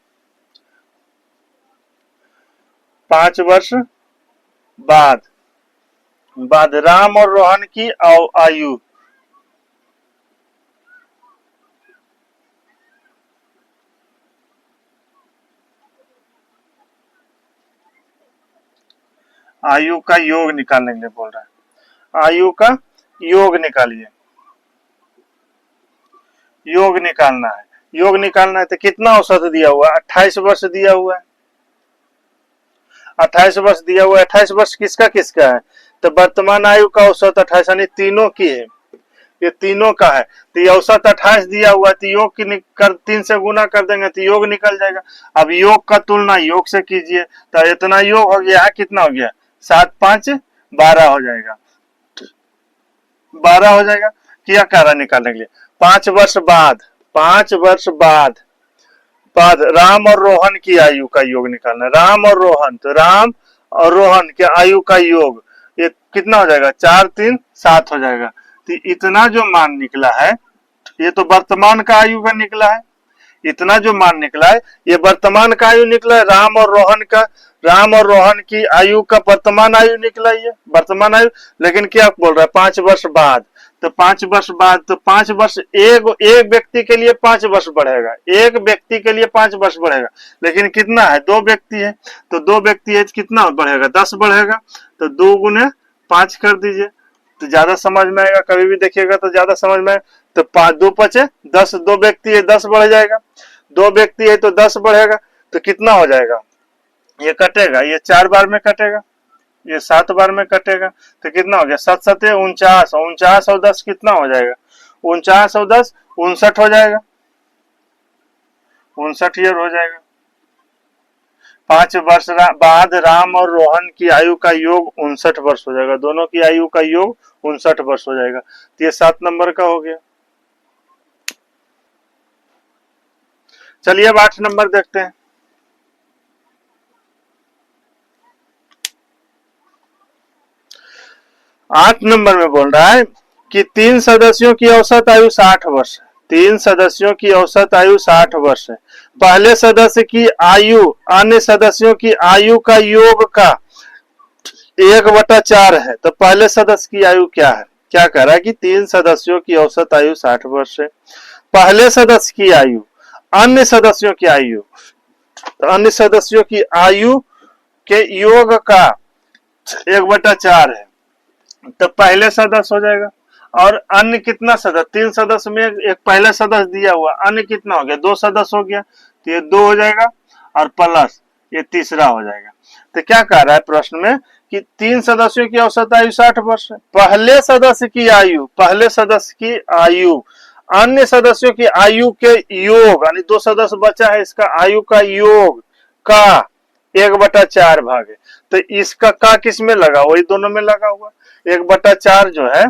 5 वर्ष बाद राम और रोहन की आयु, आयु का योग निकालने के लिए बोल रहा है, आयु का योग निकालिए, योग निकालना है, योग निकालना है। तो कितना औसत दिया हुआ है, 28 वर्ष दिया हुआ है, 28 वर्ष दिया हुआ है। 28 वर्ष किसका किसका है, तो वर्तमान आयु का औसत 28 यानी तीनों की है, ये तीनों का है। तो ये औसत 28 दिया हुआ है, तो योग की कर 3 से गुना कर देंगे तो योग निकल जाएगा। अब योग का तुलना योग से कीजिए, तो इतना योग हो गया है, कितना हो गया, 7 5 12 हो जाएगा, 12 हो जाएगा। क्या कह रहा निकालने के लिए, 5 वर्ष बाद, 5 वर्ष बाद राम और रोहन की आयु का योग निकालना, राम और रोहन, तो राम और रोहन के आयु का योग ये कितना हो जाएगा, 4 3 7 हो जाएगा। तो इतना जो मान निकला है ये तो वर्तमान का आयु का निकला है, इतना जो मान निकला है ये वर्तमान का आयु निकला है, राम और रोहन का, राम और रोहन की आयु का वर्तमान आयु निकला, ये वर्तमान आयु। लेकिन क्या बोल रहा है, 5 वर्ष बाद, तो 5 वर्ष बाद, तो 5 वर्ष एक व्यक्ति के लिए 5 वर्ष बढ़ेगा, एक व्यक्ति के लिए 5 वर्ष बढ़ेगा। लेकिन कितना है, 2 व्यक्ति है, तो 2 व्यक्ति है कितना बढ़ेगा, 10 बढ़ेगा। तो 2 गुने 5 कर दीजिए तो ज्यादा समझ में आएगा, कभी भी देखिएगा तो ज्यादा समझ में आएगा। तो 5 2 5 10, 2 व्यक्ति है 10 बढ़ जाएगा, 2 व्यक्ति है तो 10 बढ़ेगा। तो कितना हो जाएगा, ये कटेगा, ये 4 बार में कटेगा, ये 7 बार में कटेगा। तो कितना हो गया, 7 7 49, 49 और 10 कितना हो जाएगा, 49 और 10 59 हो जाएगा, 59 ईयर हो जाएगा। 5 वर्ष बाद राम और रोहन की आयु का योग 59 वर्ष हो जाएगा, दोनों की आयु का योग 59 वर्ष हो जाएगा। तो ये 7 नंबर का हो गया। चलिए अब 8 नंबर देखते हैं। 8 नंबर में बोल रहा है कि 3 सदस्यों की औसत आयु 60 वर्ष, 3 सदस्यों की औसत आयु 60 वर्ष है। पहले सदस्य की आयु अन्य सदस्यों की आयु का योग का 1/4 है। तो पहले सदस्य की आयु क्या है, क्या कह रहा है कि 3 सदस्यों की औसत आयु 60 वर्ष है, पहले सदस्य की आयु अन्य सदस्यों की आयु, तो अन्य सदस्यों की आयु के योग का 1/4 है, तो पहले सदस्य हो जाएगा। और अन्य कितना सदस्य, 3 सदस्य में एक पहला सदस्य दिया हुआ, अन्य कितना हो गया, 2 सदस्य हो गया, तो ये 2 हो जाएगा और प्लस ये तीसरा हो जाएगा। तो क्या कह रहा है प्रश्न में कि 3 सदस्यों की औसत आयु 60 वर्ष है। पहले सदस्य की आयु, पहले सदस्य की आयु अन्य सदस्यों की आयु के योग, यानी 2 सदस्य बचा है, इसका आयु का योग का 1/4 भाग है। तो इसका का किस में लगा, वही दोनों में लगा हुआ। 1/4 जो है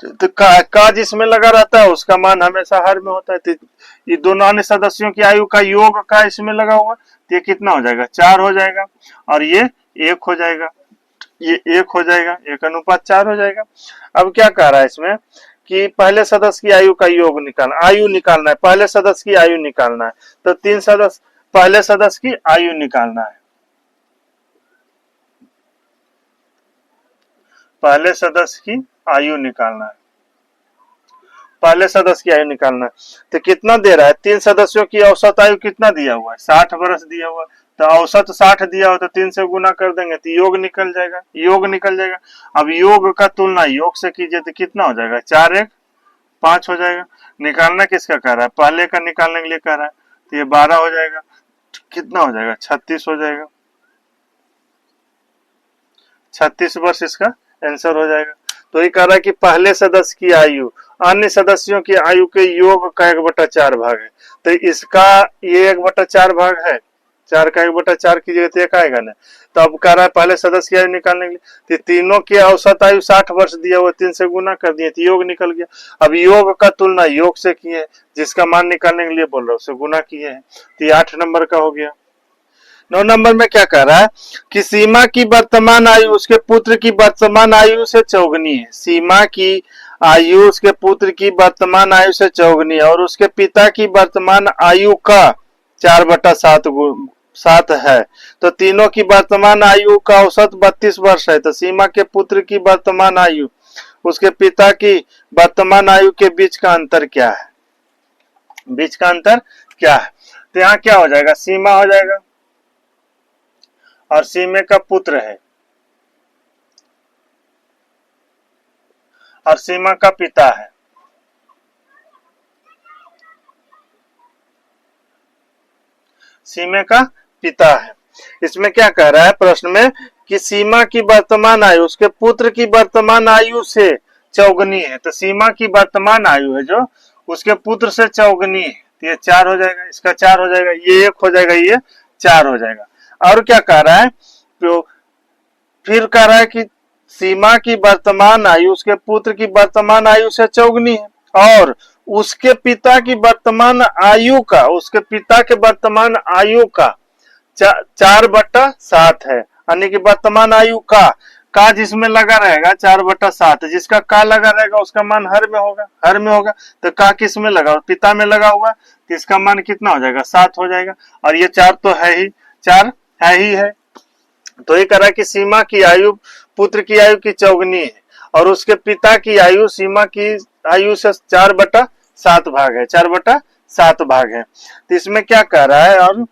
तो का जिसमें लगा रहता है उसका मान हमेशा हर में होता है। तो ये दोनों अन्य सदस्यों की आयु का योग का इसमें लगा हुआ, तो ये कितना हो जाएगा, 4 हो जाएगा और ये 1 हो जाएगा, ये 1 हो जाएगा, 1:4 हो जाएगा। अब क्या कह रहा है इसमें कि पहले सदस्य की आयु का योग निकालना, आयु निकालना है, पहले सदस्य की आयु निकालना है। तो 3 सदस्य, पहले सदस्य की आयु निकालना है, पहले सदस्य की आयु निकालना है, पहले सदस्य की आयु निकालना है। तो कितना दे रहा है, 3 सदस्यों की औसत आयु कितना दिया हुआ है, 60 वर्ष दिया हुआ। तो औसत 60 दिया हो तो 3 से गुना कर देंगे तो योग निकल जाएगा, योग निकल जाएगा। अब योग का तुलना योग से कीजिए तो कितना हो जाएगा, 4 1 5 हो जाएगा। निकालना किसका कह रहा है, पहले का निकालने के लिए कह रहा है, तो ये 12 हो जाएगा, कितना हो जाएगा, 36 हो जाएगा, 36 वर्ष इसका आंसर हो जाएगा। तो ये कह रहा है कि पहले सदस्य की आयु अन्य सदस्यों की आयु के योग का 1/4 भाग है। तो इसका ये 1/4 भाग है, 4 का 1/4 कीजिएगा तो 1 आएगा ना। तो अब कह रहा है पहले सदस्य की आयु निकालने के लिए, तो तीनों की औसत आयु 60 वर्ष दिया हुआ, 3 से गुना कर दिए तो योग निकल गया। अब योग का तुलना योग से किए, जिसका मान निकालने के लिए बोल रहा है उससे गुना किए हैं, तो ये 8 नंबर का हो गया। 9 नंबर में क्या कह रहा है कि सीमा की वर्तमान आयु उसके पुत्र की वर्तमान आयु से चौगुनी है। सीमा की आयु उसके पुत्र की वर्तमान आयु से चौगुनी है और उसके पिता की वर्तमान आयु का 4/7 है। तो तीनों की वर्तमान आयु का औसत 32 वर्ष है। तो सीमा के पुत्र की वर्तमान आयु उसके पिता की वर्तमान आयु के बीच का अंतर क्या है, बीच का अंतर क्या है। तो यहाँ क्या हो जाएगा, सीमा हो जाएगा और सीमे का पुत्र है और सीमा का पिता है, सीमे का पिता है। इसमें क्या कह रहा है प्रश्न में कि सीमा की वर्तमान आयु उसके पुत्र की वर्तमान आयु से चौगुनी है। तो सीमा की वर्तमान आयु है जो उसके पुत्र से चौगुनी है, तो ये 4 हो जाएगा, इसका 4 हो जाएगा, ये 1 हो जाएगा, ये 4 हो जाएगा। और क्या कह रहा है, तो फिर कह रहा है कि सीमा की वर्तमान आयु उसके पुत्र की वर्तमान आयु से चौगुनी है और उसके पिता की वर्तमान आयु का, उसके पिता के वर्तमान आयु का 4/7 है, यानी कि वर्तमान आयु का जिसमें लगा रहेगा 4/7, जिसका का लगा रहेगा उसका मान हर में होगा, हर में होगा। तो का किस में लगा, पिता में लगा हुआ, तो इसका मान कितना हो जाएगा, 7 हो जाएगा। और ये 4 तो है ही, 4 है ही है। तो ये कह रहा है कि सीमा की आयु पुत्र की आयु की चौगुनी है और उसके पिता की आयु सीमा की आयु से 4/7 भाग है, 4/7 भाग है। तो इसमें क्या कह रहा है और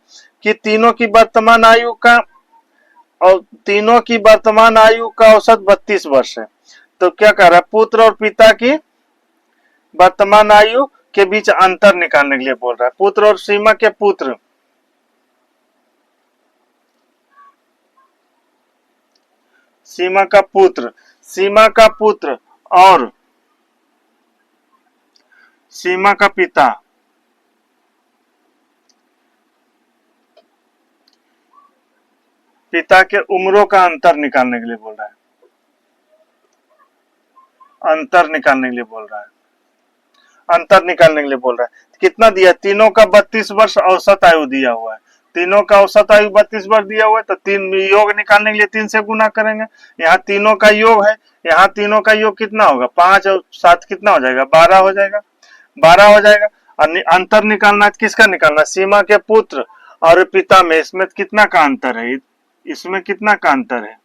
कि तीनों की वर्तमान आयु का और तीनों की वर्तमान आयु का औसत 32 वर्ष है। तो क्या कह रहा है, पुत्र और पिता की वर्तमान आयु के बीच अंतर निकालने के लिए बोल रहा है। पुत्र और सीमा के पुत्र, सीमा का पुत्र, सीमा का पुत्र और सीमा का पिता पिता के उम्रों का अंतर निकालने के लिए बोल रहा है, अंतर निकालने के लिए बोल रहा है, अंतर निकालने के लिए बोल रहा है। कितना दिया, तीनों का 32 वर्ष औसत आयु दिया हुआ है, तीनों का औसत आयु 32 वर्ष दिया हुआ है। तो 3 योग निकालने के लिए 3 से गुना करेंगे, यहाँ तीनों का योग है, यहाँ तीनों का योग कितना होगा, 5 और 7 कितना हो जाएगा, 12 हो जाएगा, 12 हो जाएगा। और अंतर निकालना है, किसका निकालना, सीमा के पुत्र और पिता में, इसमें कितना का अंतर है, इसमें कितना का अंतर है,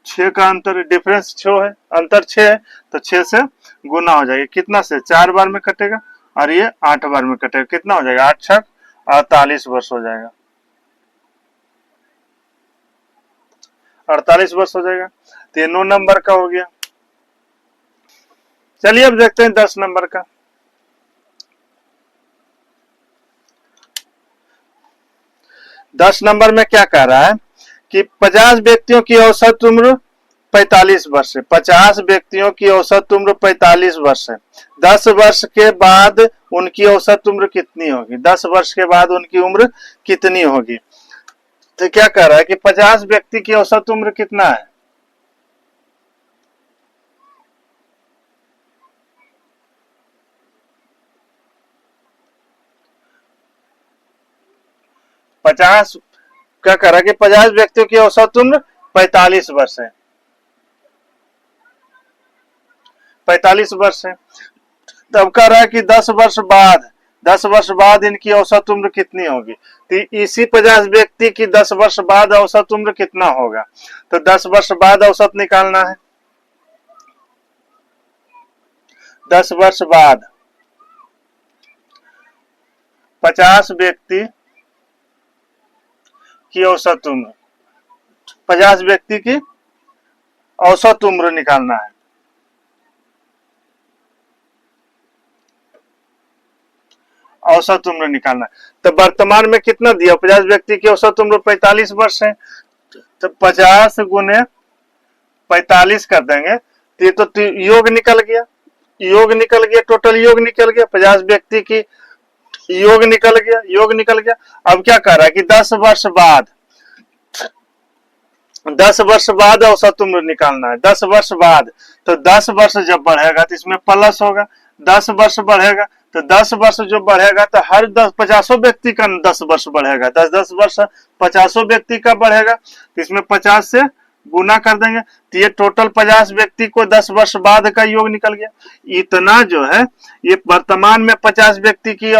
6 का अंतर है, डिफरेंस 6 है, अंतर 6 है। तो 6 से गुना हो जाएगा, कितना से, 4 बार में कटेगा और ये 8 बार में कटेगा, कितना हो जाएगा, 8 छक 48 वर्ष हो जाएगा, 48 वर्ष हो जाएगा। तो ये 9 नंबर का हो गया। चलिए अब देखते हैं 10 नंबर का। 10 नंबर में क्या कह रहा है कि 50 व्यक्तियों की औसत उम्र 45 वर्ष है। 50 व्यक्तियों की औसत उम्र 45 वर्ष है। 10 वर्ष के बाद उनकी औसत उम्र कितनी होगी? 10 वर्ष के बाद उनकी उम्र कितनी होगी? तो क्या कह रहा है कि 50 व्यक्ति की औसत उम्र कितना है? क्या कह रहा है कि 50 व्यक्तियों की औसत उम्र 45 वर्ष है, 45 वर्ष है। तब कह रहा है कि 10 वर्ष बाद इनकी औसत उम्र कितनी होगी? तो इसी 50 व्यक्ति की 10 वर्ष बाद औसत उम्र कितना होगा? तो 10 वर्ष बाद औसत निकालना है। 10 वर्ष बाद 50 व्यक्ति की औसत उम्र, 50 व्यक्ति की औसत उम्र निकालना है। औसत उम्र निकालना है। तो वर्तमान में कितना दिया? 50 व्यक्ति की औसत उम्र 45 वर्ष है। तो 50 गुने 45 कर देंगे तो ये तो योग निकल गया, योग निकल गया, टोटल योग निकल गया। 50 व्यक्ति की योग निकल गया, योग निकल गया। अब क्या कर रहा है कि 10 वर्ष बाद, 10 वर्ष बाद औसत उम्र निकालना है। 10 वर्ष बाद, तो 10 वर्ष जब बढ़ेगा तो इसमें प्लस होगा। 10 वर्ष बढ़ेगा तो 10 वर्ष जो बढ़ेगा तो हर 50 व्यक्ति का 10 वर्ष बढ़ेगा। 10 वर्ष 50 व्यक्ति का बढ़ेगा तो इसमें 50 से गुना कर देंगे तो ये टोटल 50 व्यक्ति को 10 वर्ष बाद का योग निकल गया। इतना जो है ये वर्तमान में 50 व्यक्ति की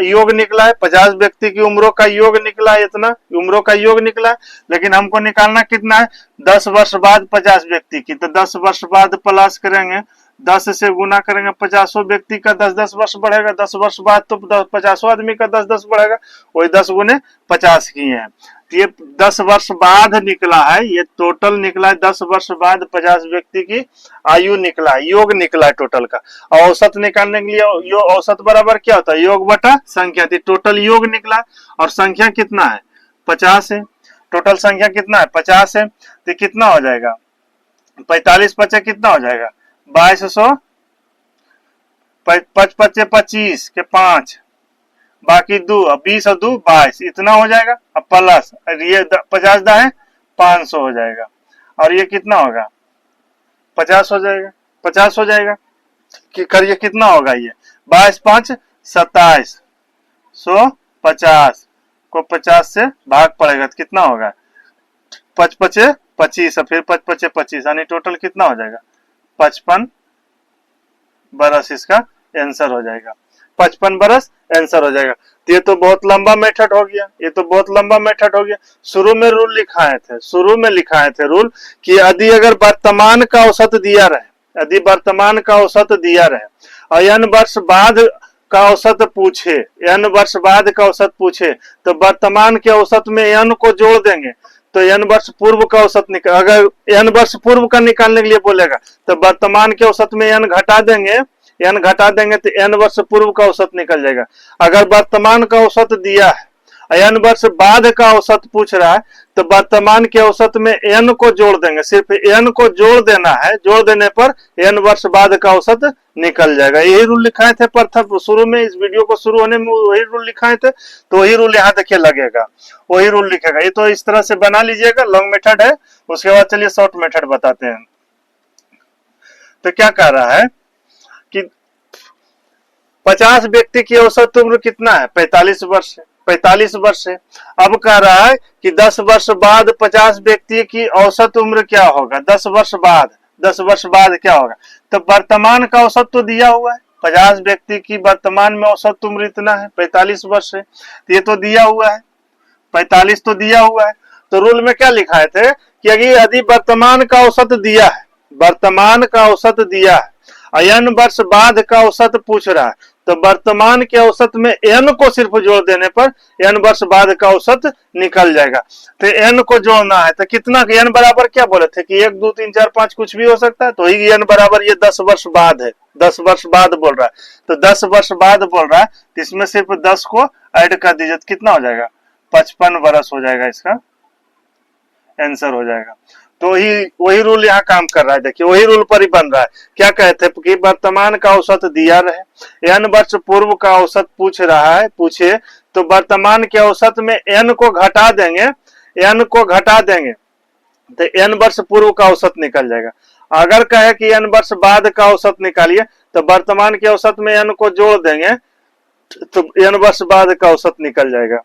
योग निकला है, 50 व्यक्ति की उम्रों का योग निकला है, इतना उम्रों का योग निकला है। लेकिन हमको निकालना कितना है? 10 वर्ष बाद 50 व्यक्ति की। तो 10 वर्ष बाद प्लस करेंगे, 10 से गुना करेंगे, 50 व्यक्ति का 10-10 वर्ष बढ़ेगा। 10 वर्ष बाद तो 50 आदमी का 10-10 बढ़ेगा, वही 10 गुने 50 की है। ये 10 वर्ष बाद निकला है, ये टोटल निकला है 10 वर्ष बाद 50 व्यक्ति की आयु निकला है, योग निकला है टोटल का। औसत निकालने के लिए औसत बराबर क्या होता है? योग बटा संख्या। टोटल योग निकला और संख्या कितना है? 50 है। टोटल संख्या कितना है? 50 है। तो कितना हो जाएगा? 45 पचे कितना हो जाएगा? 2200, 5 पचे 25 के 5, बाकी 2, 20 और 2 22, इतना हो जाएगा। अब प्लस ये 50 दा है 500 हो जाएगा, और ये कितना होगा? 50 हो जाएगा, 50 हो जाएगा। कि करिए कितना होगा? ये 22 5 27, 150 को 50 से भाग पड़ेगा तो कितना होगा? 5 पचे 25 और फिर 5 पचे 25, यानी टोटल कितना हो जाएगा? 55 बरस इसका आंसर हो जाएगा। 55 बरस आंसर हो जाएगा। तो ये तो बहुत लंबा मेथड हो गया, ये तो बहुत लंबा मेथड हो गया। शुरू में रूल लिखाए थे, शुरू में लिखाए थे रूल कि यदि अगर वर्तमान का औसत दिया रहे, यदि वर्तमान का औसत दिया रहे और n वर्ष बाद का औसत पूछे, n वर्ष बाद का औसत पूछे, तो वर्तमान के औसत में n को जोड़ देंगे तो n वर्ष पूर्व का औसत निकाल, अगर n वर्ष पूर्व का निकालने के लिए बोलेगा तो वर्तमान के औसत में n घटा देंगे, n घटा देंगे तो n वर्ष पूर्व का औसत निकल जाएगा। अगर वर्तमान का औसत दिया है, n वर्ष बाद का औसत पूछ रहा है, तो वर्तमान के औसत में n को जोड़ देंगे, सिर्फ n को जोड़ देना है, जोड़ देने पर n वर्ष बाद का औसत निकल जाएगा। यही रूल लिखाए थे प्रथम शुरू में, इस वीडियो को शुरू होने में वही रूल लिखाए थे, तो वही रूल यहाँ देखिए लगेगा, वही रूल लिखेगा। ये तो इस तरह से बना लीजिएगा, लॉन्ग मेथड है। उसके बाद चलिए शॉर्ट मेथड बताते हैं। तो क्या कह रहा है कि 50 व्यक्ति की औसत उम्र कितना है? 45 वर्ष है, 45 वर्ष है। अब कह रहा है कि 10 वर्ष बाद 50 व्यक्ति की औसत उम्र क्या होगा? 10 वर्ष बाद, 10 वर्ष बाद क्या होगा? तो वर्तमान का औसत तो दिया हुआ है, 50 व्यक्ति की वर्तमान में औसत उम्र इतना है, 45 वर्ष है। तो ये तो दिया हुआ है, 45 तो दिया हुआ है। तो रूल में क्या लिखाए थे कि यदि वर्तमान का औसत दिया है, वर्तमान का औसत दिया है, n वर्ष बाद का औसत पूछ रहा है, तो वर्तमान के औसत में n को सिर्फ जोड़ देने पर n वर्ष बाद का औसत निकल जाएगा। तो n को जोड़ना है तो कितना, n बराबर क्या बोले थे कि 1 2 3 4 5 कुछ भी हो सकता है, तो ही n बराबर ये 10 वर्ष बाद है, 10 वर्ष बाद बोल रहा है, तो 10 वर्ष बाद बोल रहा है, तो इसमें सिर्फ 10 को ऐड कर दीजिए तो कितना हो जाएगा, 55 वर्ष हो जाएगा, इसका आंसर हो जाएगा। तो वही रूल यहाँ काम कर रहा है, देखिए वही रूल पर ही बन रहा है। क्या कहते हैं कि वर्तमान का औसत दिया रहे, n वर्ष पूर्व का औसत पूछ रहा है, पूछे तो वर्तमान के औसत में n को घटा देंगे, n को घटा देंगे तो n वर्ष पूर्व का औसत निकल जाएगा। अगर कहे कि n वर्ष बाद का औसत निकालिए तो वर्तमान के औसत में n को जोड़ देंगे तो n वर्ष बाद का औसत निकल जाएगा।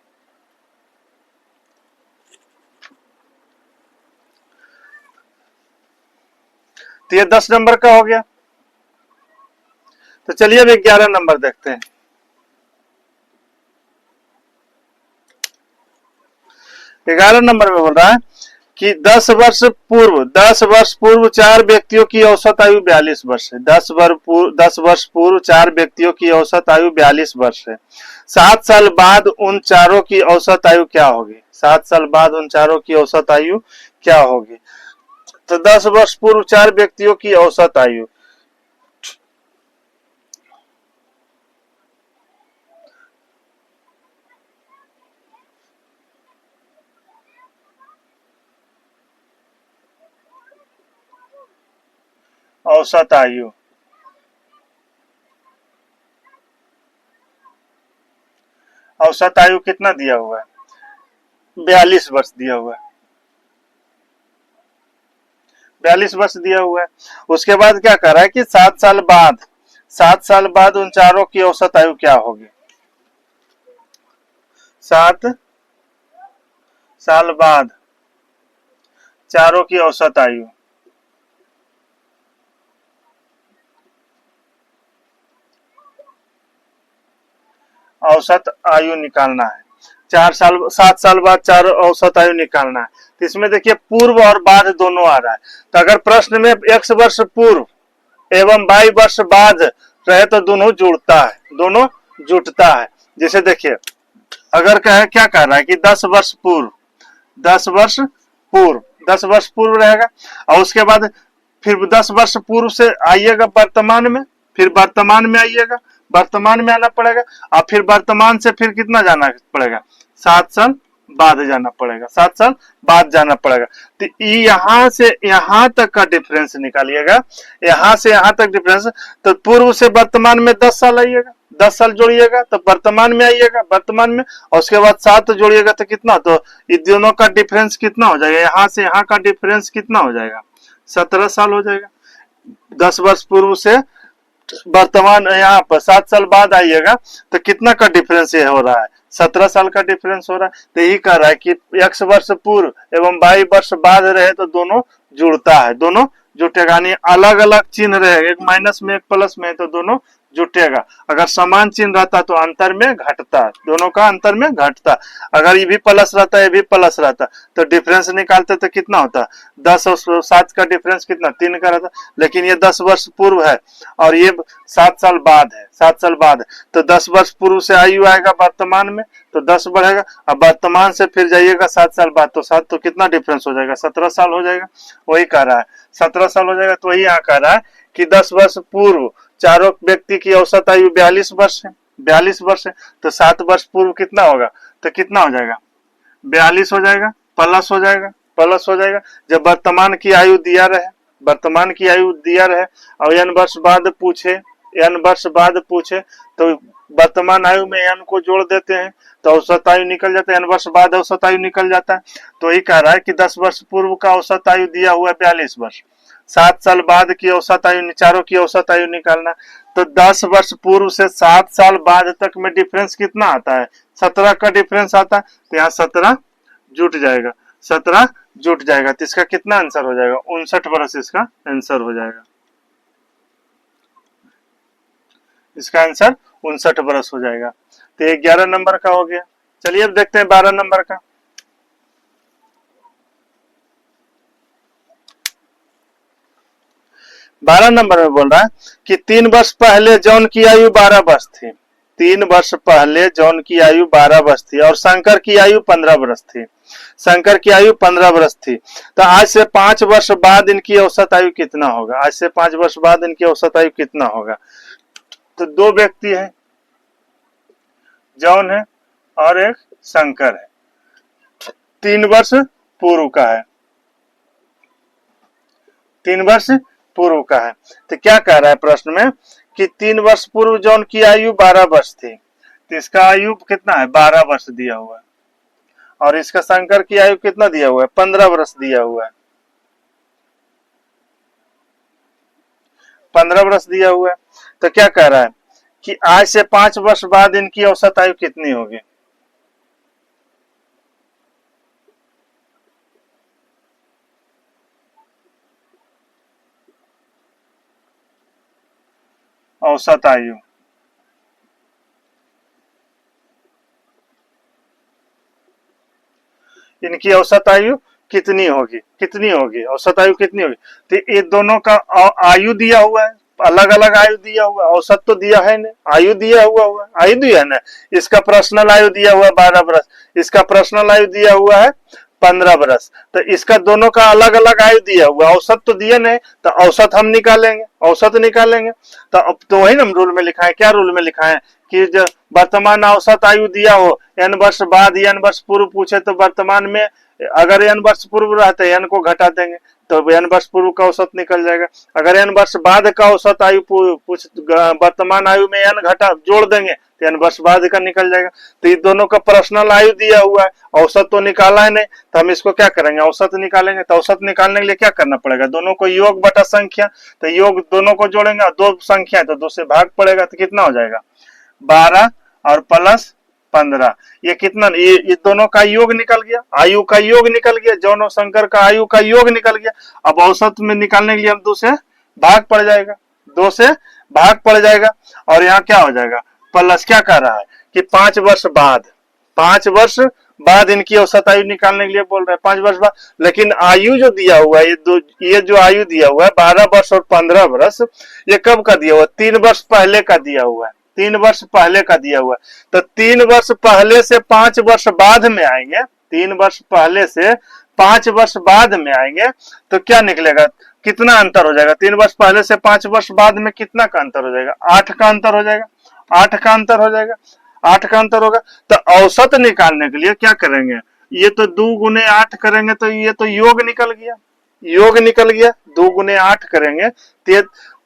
तो ये 10 नंबर का हो गया। तो चलिए अब 11 नंबर देखते हैं। 11 नंबर में बोल रहा है कि 10 वर्ष पूर्व 4 व्यक्तियों की औसत आयु 42 वर्ष है। 10 वर्ष पूर्व 4 व्यक्तियों की औसत आयु 42 वर्ष है। 7 साल बाद उन चारों की औसत आयु क्या होगी? 7 साल बाद उन चारों की औसत आयु क्या होगी? तो 10 वर्ष पूर्व 4 व्यक्तियों की औसत आयु, औसत आयु औसत आयु कितना दिया हुआ है? 42 वर्ष दिया हुआ है, 42 वर्ष दिया हुआ है। उसके बाद क्या कर रहा है कि 7 साल बाद उन चारों की औसत आयु क्या होगी? 7 साल बाद चारों की औसत आयु, औसत आयु निकालना है। 7 साल बाद 4 औसत आयु निकालना है। तो इसमें देखिए पूर्व और बाद दोनों आ रहा है। तो अगर प्रश्न में x वर्ष पूर्व एवं y वर्ष बाद रहे तो दोनों जुड़ता है, दोनों जुटता है। जैसे देखिए अगर कहे, क्या कह रहा है कि 10 वर्ष पूर्व 10 वर्ष पूर्व रहेगा, और उसके बाद फिर 10 वर्ष पूर्व से आइएगा वर्तमान में, फिर वर्तमान में आइएगा, वर्तमान में आना पड़ेगा, और फिर वर्तमान से फिर कितना जाना पड़ेगा? 7 साल बाद जाना पड़ेगा, 7 साल बाद जाना पड़ेगा। तो यहां से यहां तक का डिफरेंस निकालिएगा, यहां से यहां तक डिफरेंस, तो पूर्व से वर्तमान में 10 साल आइएगा, 10 साल जोड़िएगा तो वर्तमान में आइएगा, वर्तमान में, और उसके बाद 7 जोड़िएगा तो कितना, तो ये दोनों का डिफरेंस कितना हो जाएगा? यहां से यहां का डिफरेंस कितना हो जाएगा? 17 साल हो जाएगा। 10 वर्ष पूर्व से वर्तमान यहाँ पर 7 साल बाद आइएगा तो कितना का डिफरेंस ये हो रहा है? 17 साल का डिफरेंस हो रहा है। तो यही कह रहा है कि x वर्ष पूर्व एवं y वर्ष बाद रहे तो दोनों जुड़ता है, दोनों जुटेगा। यानी अलग अलग चिन्ह रहेगा, एक माइनस में एक प्लस में, तो दोनों जुटेगा। अगर समान चिन्ह रहता तो अंतर में घटता, दोनों का अंतर में घटता। अगर ये भी प्लस रहता ये भी प्लस रहता तो डिफरेंस निकालते तो कितना होता? 10 और 7 का डिफरेंस कितना? 3 का रहता। लेकिन ये 10 वर्ष पूर्व है और ये 7 साल बाद है, 7 साल बाद है, तो 10 वर्ष पूर्व से आयु आएगा वर्तमान में तो 10 बढ़ेगा, अब वर्तमान से फिर जाइएगा 7 साल बाद तो 7, तो कितना डिफरेंस हो जाएगा? 17 साल हो जाएगा। वही कह रहा है 17 साल हो जाएगा। तो वही यहाँ कह रहा है कि 10 वर्ष पूर्व चारों व्यक्ति की औसत आयु 42 वर्ष है, 42 वर्ष है, तो 7 वर्ष पूर्व कितना होगा? तो कितना हो जाएगा? 42 हो जाएगा, प्लस हो जाएगा, प्लस हो जाएगा। जब वर्तमान की आयु दिया रहे, वर्तमान की आयु दिया रहे और n वर्ष बाद पूछे, n वर्ष बाद पूछे तो वर्तमान आयु में n को जोड़ देते हैं तो औसत आयु निकल जाता है, n वर्ष बाद औसत आयु निकल जाता है। तो यही कह रहा है कि 10 वर्ष पूर्व का औसत आयु दिया हुआ है 42 वर्ष, 7 साल बाद की औसत आयु, चारों की औसत आयु निकालना। तो 10 वर्ष पूर्व से 7 साल बाद तक में डिफरेंस कितना आता है? 17 का डिफरेंस आता है। तो यहाँ 17 जुट जाएगा, 17 जुट जाएगा। तो इसका कितना आंसर हो जाएगा? 59 वर्ष इसका आंसर हो जाएगा। इसका आंसर 59 वर्ष हो जाएगा। तो ये 11 नंबर का हो गया। चलिए अब देखते हैं 12 नंबर का। 12 नंबर में बोल रहा है कि 3 वर्ष पहले जॉन की आयु 12 वर्ष थी। 3 वर्ष पहले जॉन की आयु 12 वर्ष थी और शंकर की आयु 15 वर्ष थी। शंकर की आयु 15 वर्ष थी। तो आज से 5 वर्ष बाद इनकी औसत आयु कितना होगा? आज से 5 वर्ष बाद इनकी औसत आयु कितना होगा? तो दो व्यक्ति है, जॉन है और एक शंकर है। 3 वर्ष पूर्व का है, 3 वर्ष पूर्व का है। तो क्या कह रहा है प्रश्न में कि 3 वर्ष पूर्व जॉन की आयु 12 वर्ष थी, तो इसका आयु कितना है? 12 वर्ष दिया हुआ है। और इसका शंकर की आयु कितना दिया हुआ है? 15 वर्ष दिया हुआ है। 15 वर्ष दिया हुआ है। तो क्या कह रहा है कि आज से 5 वर्ष बाद इनकी औसत आयु कितनी होगी? औसत आयु इनकी औसत आयु कितनी होगी? कितनी होगी औसत आयु? कितनी होगी? तो ये दोनों का आयु दिया हुआ है, अलग अलग आयु दिया हुआ, औसत तो दिया है ना, आयु दिया हुआ आयु दिया है ना। इसका पर्सनल आयु दिया हुआ 12 वर्ष, इसका पर्सनल आयु दिया हुआ है 15 वर्ष। तो इसका दोनों का अलग अलग आयु दिया हुआ, औसत तो दिया नहीं, तो औसत हम निकालेंगे, औसत निकालेंगे। तो अब तो वही ना रूल में लिखा है। क्या रूल में लिखा है कि जो वर्तमान औसत आयु दिया हो, n वर्ष बाद n वर्ष पूर्व पूछे तो वर्तमान में अगर n वर्ष पूर्व रहते n को घटा देंगे तो n वर्ष पूर्व का औसत निकल जाएगा। अगर n वर्ष बाद का औसत आयु पूछ वर्तमान आयु में n घटा जोड़ देंगे तो n वर्ष बाद का निकल जाएगा। तो ये दोनों का पर्सनल आयु दिया हुआ है, औसत तो निकाला है नहीं, तो हम इसको क्या करेंगे? औसत निकालेंगे। तो औसत निकालने के लिए क्या करना पड़ेगा? दोनों को योग बटा संख्या, तो योग दोनों को जोड़ेंगे, दो संख्या है तो 2 से भाग पड़ेगा, तो कितना हो जाएगा? 12 और प्लस 15। ये कितना? ये दोनों का योग निकल गया, आयु का योग निकल गया, जॉन और शंकर का आयु का योग निकल गया। अब औसत में निकालने के लिए हम 2 से भाग पड़ जाएगा, 2 से भाग पड़ जाएगा। और यहाँ क्या हो जाएगा? प्लस क्या कर रहा है कि 5 वर्ष बाद, 5 वर्ष बाद इनकी औसत आयु निकालने के लिए बोल रहे हैं, 5 वर्ष बाद। लेकिन आयु जो दिया हुआ है, ये जो आयु दिया हुआ है 12 वर्ष और 15 वर्ष, ये कब का दिया हुआ है? 3 वर्ष पहले का दिया हुआ है, 3 वर्ष पहले का दिया हुआ है। तो 3 वर्ष पहले से 5 वर्ष बाद में आएंगे, 3 वर्ष पहले से 5 वर्ष बाद में आएंगे तो क्या निकलेगा? कितना अंतर हो जाएगा? 3 वर्ष पहले से 5 वर्ष बाद में कितना का अंतर हो जाएगा? 8 का अंतर हो जाएगा, 8 का अंतर हो जाएगा, 8 का अंतर होगा। तो औसत निकालने के लिए क्या करेंगे? ये तो 2 गुने 8 करेंगे तो ये तो योग निकल गया, योग निकल गया। 2 गुने 8 करेंगे तो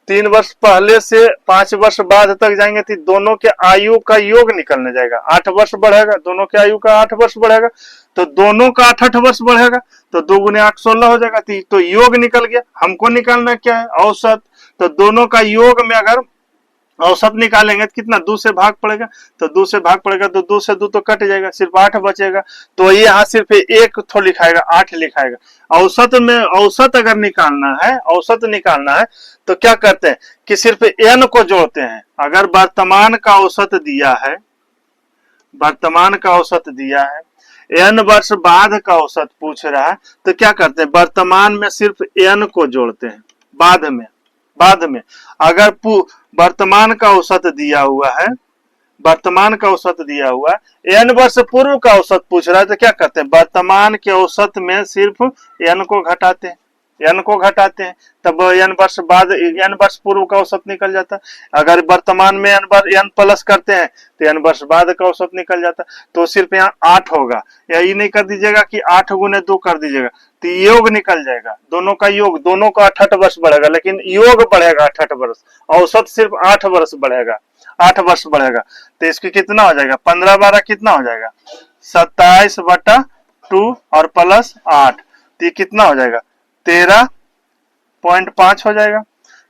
3 वर्ष पहले से 5 वर्ष बाद तक जाएंगे तो दोनों के आयु का योग निकलने जाएगा, 8 वर्ष बढ़ेगा, दोनों के आयु का 8 वर्ष बढ़ेगा। तो दोनों का 8 वर्ष बढ़ेगा तो 2 गुने 8 16 हो जाएगा। तो योग निकल गया। हमको निकालना क्या है? औसत। तो दोनों का योग में अगर औसत निकालेंगे तो कितना? 2 से भाग पड़ेगा, तो 2 से भाग पड़ेगा तो 2 से 2 तो कट जाएगा, सिर्फ 8 बचेगा। तो ये यहाँ सिर्फ 1 थो लिखाएगा, 8 लिखाएगा। औसत में औसत अगर निकालना है, औसत निकालना है तो क्या करते हैं कि सिर्फ n को जोड़ते हैं। अगर वर्तमान का औसत दिया है, वर्तमान का औसत दिया है, n वर्ष बाद का औसत पूछ रहा है, तो क्या करते हैं? वर्तमान में सिर्फ n को जोड़ते हैं, बाद में अगर वर्तमान का औसत दिया हुआ है, वर्तमान का औसत दिया हुआ है, n वर्ष पूर्व का औसत पूछ रहा है, तो क्या करते हैं? वर्तमान के औसत में सिर्फ n को घटाते हैं, n को घटाते हैं, तब n वर्ष बाद, n वर्ष पूर्व का औसत निकल जाता है। अगर वर्तमान में n प्लस करते हैं तो n वर्ष बाद का औसत निकल जाता है। तो सिर्फ यहाँ 8 होगा, या ये नहीं कर दीजिएगा कि 8 गुने 2 कर दीजिएगा, तो योग निकल जाएगा। दोनों का योग, दोनों का 8 वर्ष बढ़ेगा, लेकिन योग बढ़ेगा 8 वर्ष, औसत सिर्फ 8 वर्ष बढ़ेगा, 8 वर्ष बढ़ेगा। तो इसकी कितना हो जाएगा? 15 12 कितना हो जाएगा? 27/2 और प्लस 8, तो ये कितना हो जाएगा? 13.5 हो जाएगा।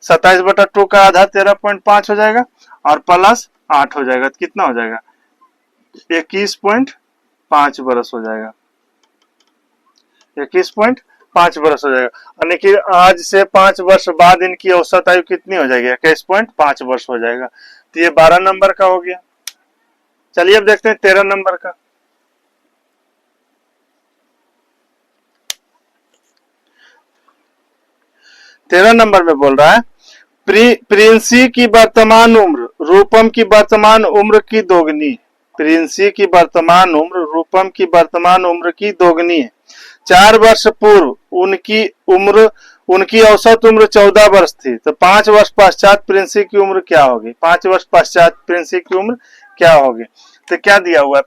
27/2 का आधा 13.5 हो जाएगा और प्लस 8 हो जाएगा, तो कितना हो जाएगा? 21.5 बरस हो जाएगा, 21.5 बरस हो जाएगा। यानी कि आज से 5 वर्ष बाद इनकी औसत आयु कितनी हो जाएगी? 21.5 वर्ष हो जाएगा। तो ये 12 नंबर का हो गया। चलिए अब देखते हैं 13 नंबर का। 13 नंबर में बोल रहा है प्रिंसी की वर्तमान उम्र रूपम की वर्तमान उम्र की दोगुनी है। प्रिंसी की वर्तमान उम्र रूपम की वर्तमान उम्र की दोगुनी है। 4 वर्ष पूर्व उनकी औसत उम्र 14 वर्ष थी, तो 5 वर्ष पश्चात प्रिंसी की उम्र क्या होगी? 5 वर्ष पश्चात प्रिंसी की उम्र क्या होगी? तो क्या दिया हुआ है?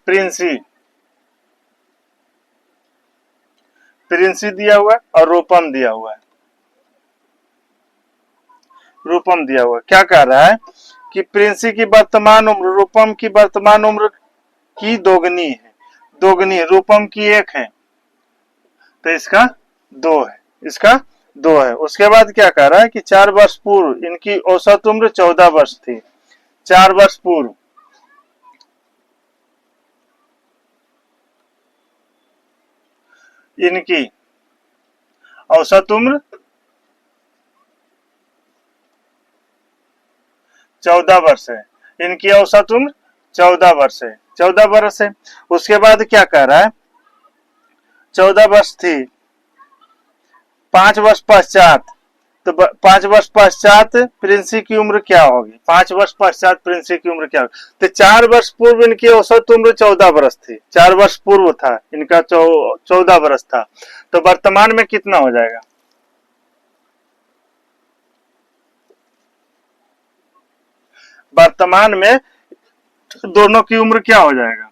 प्रिंसी दिया हुआ है और रूपम दिया हुआ है। रूपम दिया हुआ क्या कह रहा है कि प्रिंसी की वर्तमान उम्र रूपम की वर्तमान उम्र की दोगुनी है। दोगुनी, रूपम की 1 है तो इसका 2 है, इसका 2 है। उसके बाद क्या कह रहा है कि 4 वर्ष पूर्व इनकी औसत उम्र 14 वर्ष थी। 4 वर्ष पूर्व इनकी औसत उम्र 14 वर्ष है। इनकी औसत उम्र 14 वर्ष है। 14 वर्ष है। उसके बाद क्या कह रहा है? 14 वर्ष थी, 5 वर्ष पश्चात, तो 5 वर्ष पश्चात प्रिंसी की उम्र क्या होगी? 5 वर्ष पश्चात प्रिंसी की उम्र क्या होगी? तो 4 वर्ष पूर्व इनकी औसत उम्र 14 वर्ष थी। 4 वर्ष पूर्व था इनका 14 वर्ष था, तो वर्तमान में कितना हो जाएगा? वर्तमान में दोनों की उम्र क्या हो जाएगा?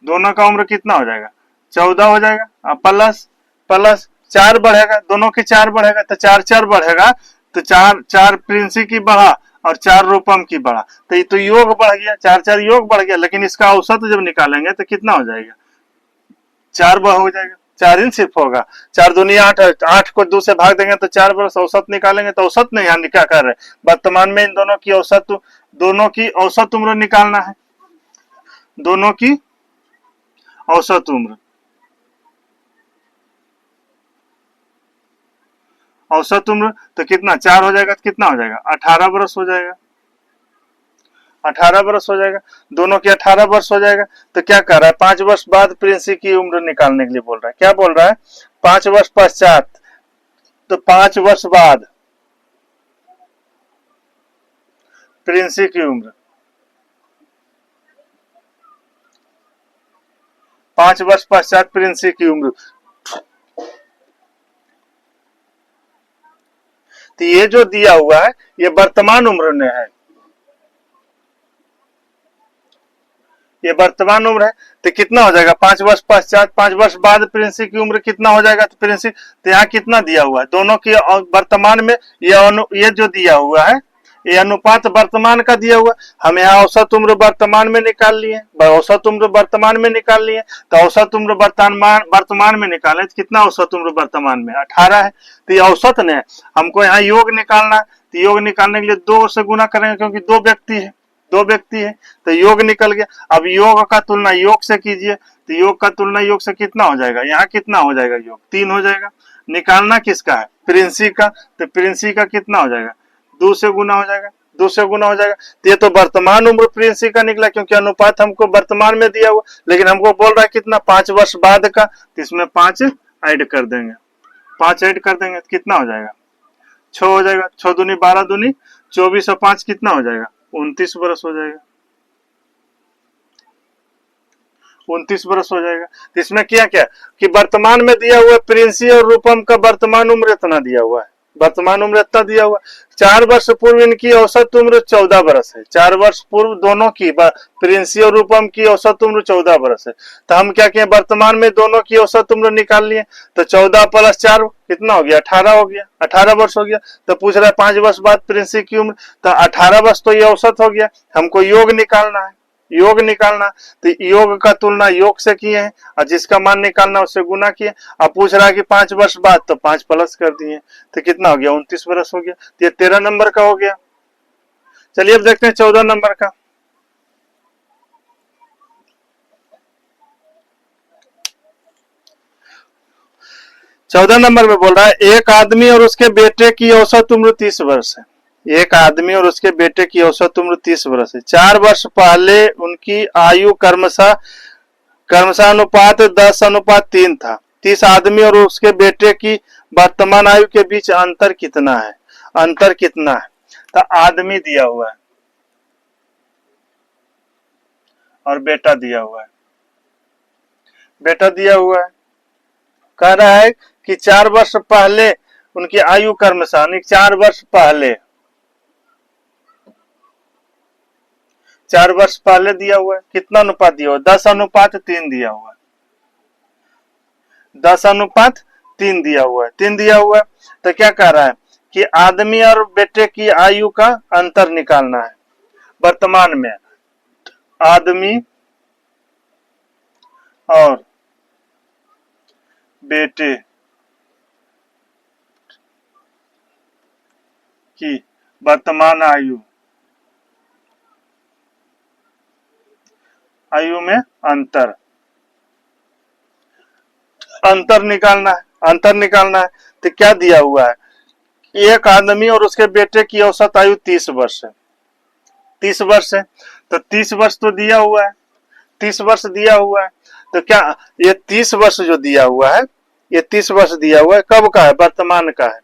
दोनों का उम्र कितना हो जाएगा? 14 हो जाएगा। प्लस प्लस 4 बढ़ेगा, दोनों की 4 बढ़ेगा, तो 4 4 बढ़ेगा, तो 4 4 प्रिंसी की बढ़ा और 4 रूपम की बढ़ा, तो ये तो योग बढ़ गया, 4 4 योग बढ़ गया। लेकिन इसका औसत जब निकालेंगे तो कितना हो जाएगा? 4 हो जाएगा। 4 ही सिर्फ होगा। 4 दूनी 8, 8 को 2 से भाग देंगे तो 4 वर्ष औसत निकालेंगे, तो औसत नहीं, यहाँ क्या कर रहे हैं? वर्तमान में इन दोनों की औसत उम्र निकालना है। दोनों की औसत उम्र, औसत उम्र तो कितना? 4 हो जाएगा तो कितना हो जाएगा? 18 वर्ष हो जाएगा। 18 वर्ष हो जाएगा। दोनों की 18 वर्ष हो जाएगा। तो क्या कर रहा है? 5 वर्ष बाद प्रिंसी की उम्र निकालने के लिए बोल रहा है। क्या बोल रहा है? 5 वर्ष पश्चात, तो 5 वर्ष बाद प्रिंसी की उम्र, 5 वर्ष पश्चात प्रिंसी की उम्र। तो ये जो दिया हुआ है ये वर्तमान उम्र में है, ये वर्तमान उम्र है। तो कितना हो जाएगा? 5 वर्ष पश्चात, 5 वर्ष बाद प्रिंसी की उम्र कितना हो जाएगा? तो प्रिंसी, तो यहाँ कितना दिया हुआ है? दोनों की वर्तमान में ये जो दिया हुआ है ये अनुपात वर्तमान का दिया हुआ। हम यहाँ औसत उम्र वर्तमान में निकाल लिए, औसत उम्र वर्तमान में निकाल लिए, तो औसत उम्र वर्तमान में निकाले तो कितना औसत उम्र वर्तमान में? 18 है। तो ये औसत ने हमको यहाँ योग निकालना है, तो योग निकालने के लिए 2 से गुना करेंगे, क्योंकि 2 व्यक्ति है, तो योग निकल गया। अब योग का तुलना योग से कीजिए, तो योग का तुलना योग से कितना हो जाएगा? यहाँ कितना हो जाएगा? योग 3 हो जाएगा। निकालना किसका है? प्रिंसी का, तो प्रिंसी का कितना हो जाएगा? 2 से गुना हो जाएगा। 2 से गुना हो जाएगा। तो ये तो वर्तमान उम्र प्रिंसी का निकला, क्योंकि अनुपात हमको वर्तमान में दिया हुआ, लेकिन हमको बोल रहा है कितना? 5 वर्ष बाद का, तो इसमें 5 ऐड कर देंगे। 5 ऐड कर देंगे तो कितना हो जाएगा? 6 हो जाएगा। 6 दूनी 12 दूनी 24 और 5 कितना हो जाएगा? 29 वर्ष हो जाएगा। 29 वर्ष हो जाएगा। तो इसमें क्या क्या कि वर्तमान में दिया हुआ प्रिंसी और रूपम का वर्तमान उम्र इतना दिया हुआ है, वर्तमान उम्र इतना दिया हुआ। 4 वर्ष पूर्व इनकी औसत उम्र 14 वर्ष है। 4 वर्ष पूर्व दोनों की, प्रिंसी और रूपम की औसत उम्र 14 वर्ष है। तो हम क्या किए? वर्तमान में दोनों की औसत उम्र निकाल लिए, तो 14 प्लस 4 कितना हो गया? 18 हो गया। 18 वर्ष हो गया। तो पूछ रहा है 5 वर्ष बाद प्रिंसी की उम्र, तो 18 वर्ष तो ये औसत हो गया। हमको योग निकालना है, योग निकालना, तो योग का तुलना योग से किए हैं और जिसका मान निकालना उससे गुना किए। अब पूछ रहा है कि 5 वर्ष बाद, तो 5 प्लस कर दिए, तो कितना हो गया? 29 वर्ष हो गया। तो ये 13 नंबर का हो गया। चलिए अब देखते हैं 14 नंबर का। चौदह नंबर में बोल रहा है एक आदमी और उसके बेटे की औसत उम्र 30 वर्ष है। एक आदमी और उसके बेटे की औसत उम्र 30 वर्ष है। 4 वर्ष पहले उनकी आयु क्रमशः अनुपात 10:3 था। 30 आदमी और उसके बेटे की वर्तमान आयु के बीच अंतर कितना है? अंतर कितना है? तो आदमी दिया हुआ है और बेटा दिया हुआ है। बेटा दिया हुआ है, कह रहा है कि 4 वर्ष पहले उनकी आयु कर्मसानी 4 वर्ष पहले, 4 वर्ष पहले दिया हुआ है। कितना अनुपात दिया हुआ? 10:3 दिया हुआ है। 10:3 दिया हुआ है। 3 दिया हुआ है। तो क्या कह रहा है कि आदमी और बेटे की आयु का अंतर निकालना है। वर्तमान में आदमी और बेटे की वर्तमान आयु में अंतर निकालना है। अंतर निकालना है। तो क्या दिया हुआ है? एक आदमी और उसके बेटे की औसत आयु 30 वर्ष है। 30 वर्ष है। तो 30 वर्ष तो दिया हुआ है। 30 वर्ष दिया हुआ है। तो क्या ये 30 वर्ष जो दिया हुआ है, ये 30 वर्ष दिया हुआ है, कब का है? वर्तमान का है।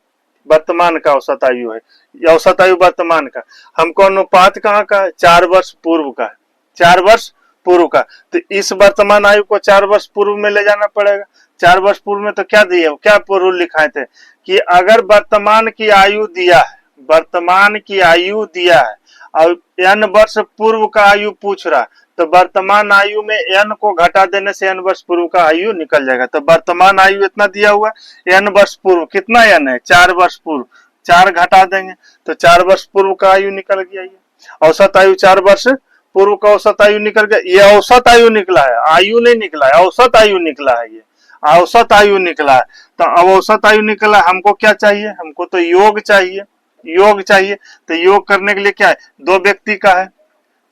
वर्तमान का औसत आयु है। ये औसत आयु वर्तमान का। हमको अनुपात कहाँ का है? 4 वर्ष पूर्व का है। 4 वर्ष पूर्व का। तो इस वर्तमान आयु को 4 वर्ष पूर्व में ले जाना पड़ेगा। 4 वर्ष पूर्व में तो क्या दिया, क्या रूल लिखाए थे कि अगर वर्तमान की आयु दिया है, वर्तमान की आयु दिया है और n वर्ष पूर्व का आयु पूछ रहा, तो वर्तमान आयु में n को घटा देने से n वर्ष पूर्व का आयु निकल जाएगा। तो वर्तमान आयु इतना दिया हुआ, n वर्ष पूर्व कितना n है? 4 वर्ष पूर्व। 4 घटा देंगे तो 4 वर्ष पूर्व का आयु निकल गया। ये औसत आयु 4 वर्ष पूर्व का औसत आयु निकल गया। ये औसत आयु निकला है, आयु नहीं निकला है, औसत आयु निकला है। ये औसत आयु निकला है। तो अब औसत आयु निकला, हमको क्या चाहिए? हमको तो योग चाहिए। योग चाहिए। तो योग करने के लिए क्या है? 2 व्यक्ति का है,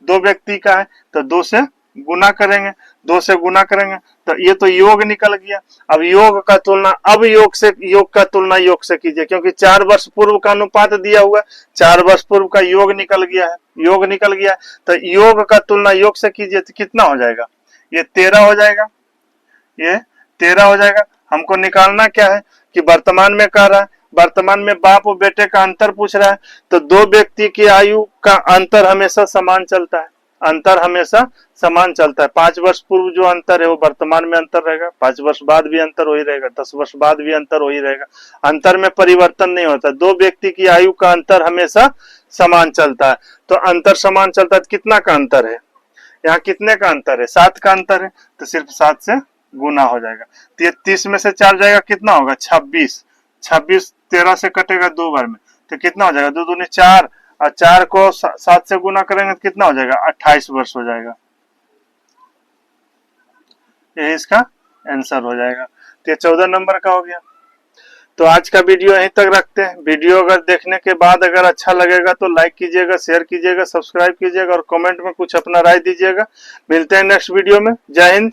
2 व्यक्ति का है, तो 2 से गुना करेंगे। 2 से गुना करेंगे तो ये तो योग निकल गया। अब योग का तुलना, अब योग का तुलना योग से कीजिए, क्योंकि 4 वर्ष पूर्व का अनुपात दिया हुआ है। 4 वर्ष पूर्व का योग निकल गया है। योग निकल गया तो योग का तुलना योग से कीजिए तो कितना हो जाएगा? ये 13 हो जाएगा। ये 13 हो जाएगा। हमको निकालना क्या है कि वर्तमान में कह रहा है, वर्तमान में बाप और बेटे का अंतर पूछ रहा है। तो 2 व्यक्ति की आयु का अंतर हमेशा समान चलता है। अंतर हमेशा समान चलता है। 5 वर्ष पूर्व जो अंतर है वो वर्तमान में अंतर रहेगा। 5 वर्ष बाद भी अंतर हो ही रहेगा। 10 वर्ष बाद भी अंतर हो ही रहेगा। अंतर में परिवर्तन नहीं होता। 2 व्यक्ति की आयु का अंतर हमेशा समान चलता है। तो अंतर समान चलता है तो कितना का अंतर है? यहाँ कितने का अंतर है? 7 का अंतर है। तो सिर्फ 7 से गुना हो जाएगा। तो ये 30 में से 4 जाएगा, कितना होगा? 26। 26 13 से कटेगा 2 बार में, तो कितना हो जाएगा? 2 दूनी 4 और 4 को 7 से गुना करेंगे तो कितना हो जाएगा? 28 वर्ष हो जाएगा। यही इसका आंसर हो जाएगा। तो ये 14 नंबर का हो गया। तो आज का वीडियो यहीं तक रखते हैं। वीडियो अगर देखने के बाद अगर अच्छा लगेगा तो लाइक कीजिएगा, शेयर कीजिएगा, सब्सक्राइब कीजिएगा और कमेंट में कुछ अपना राय दीजिएगा। मिलते हैं नेक्स्ट वीडियो में। जय हिंद।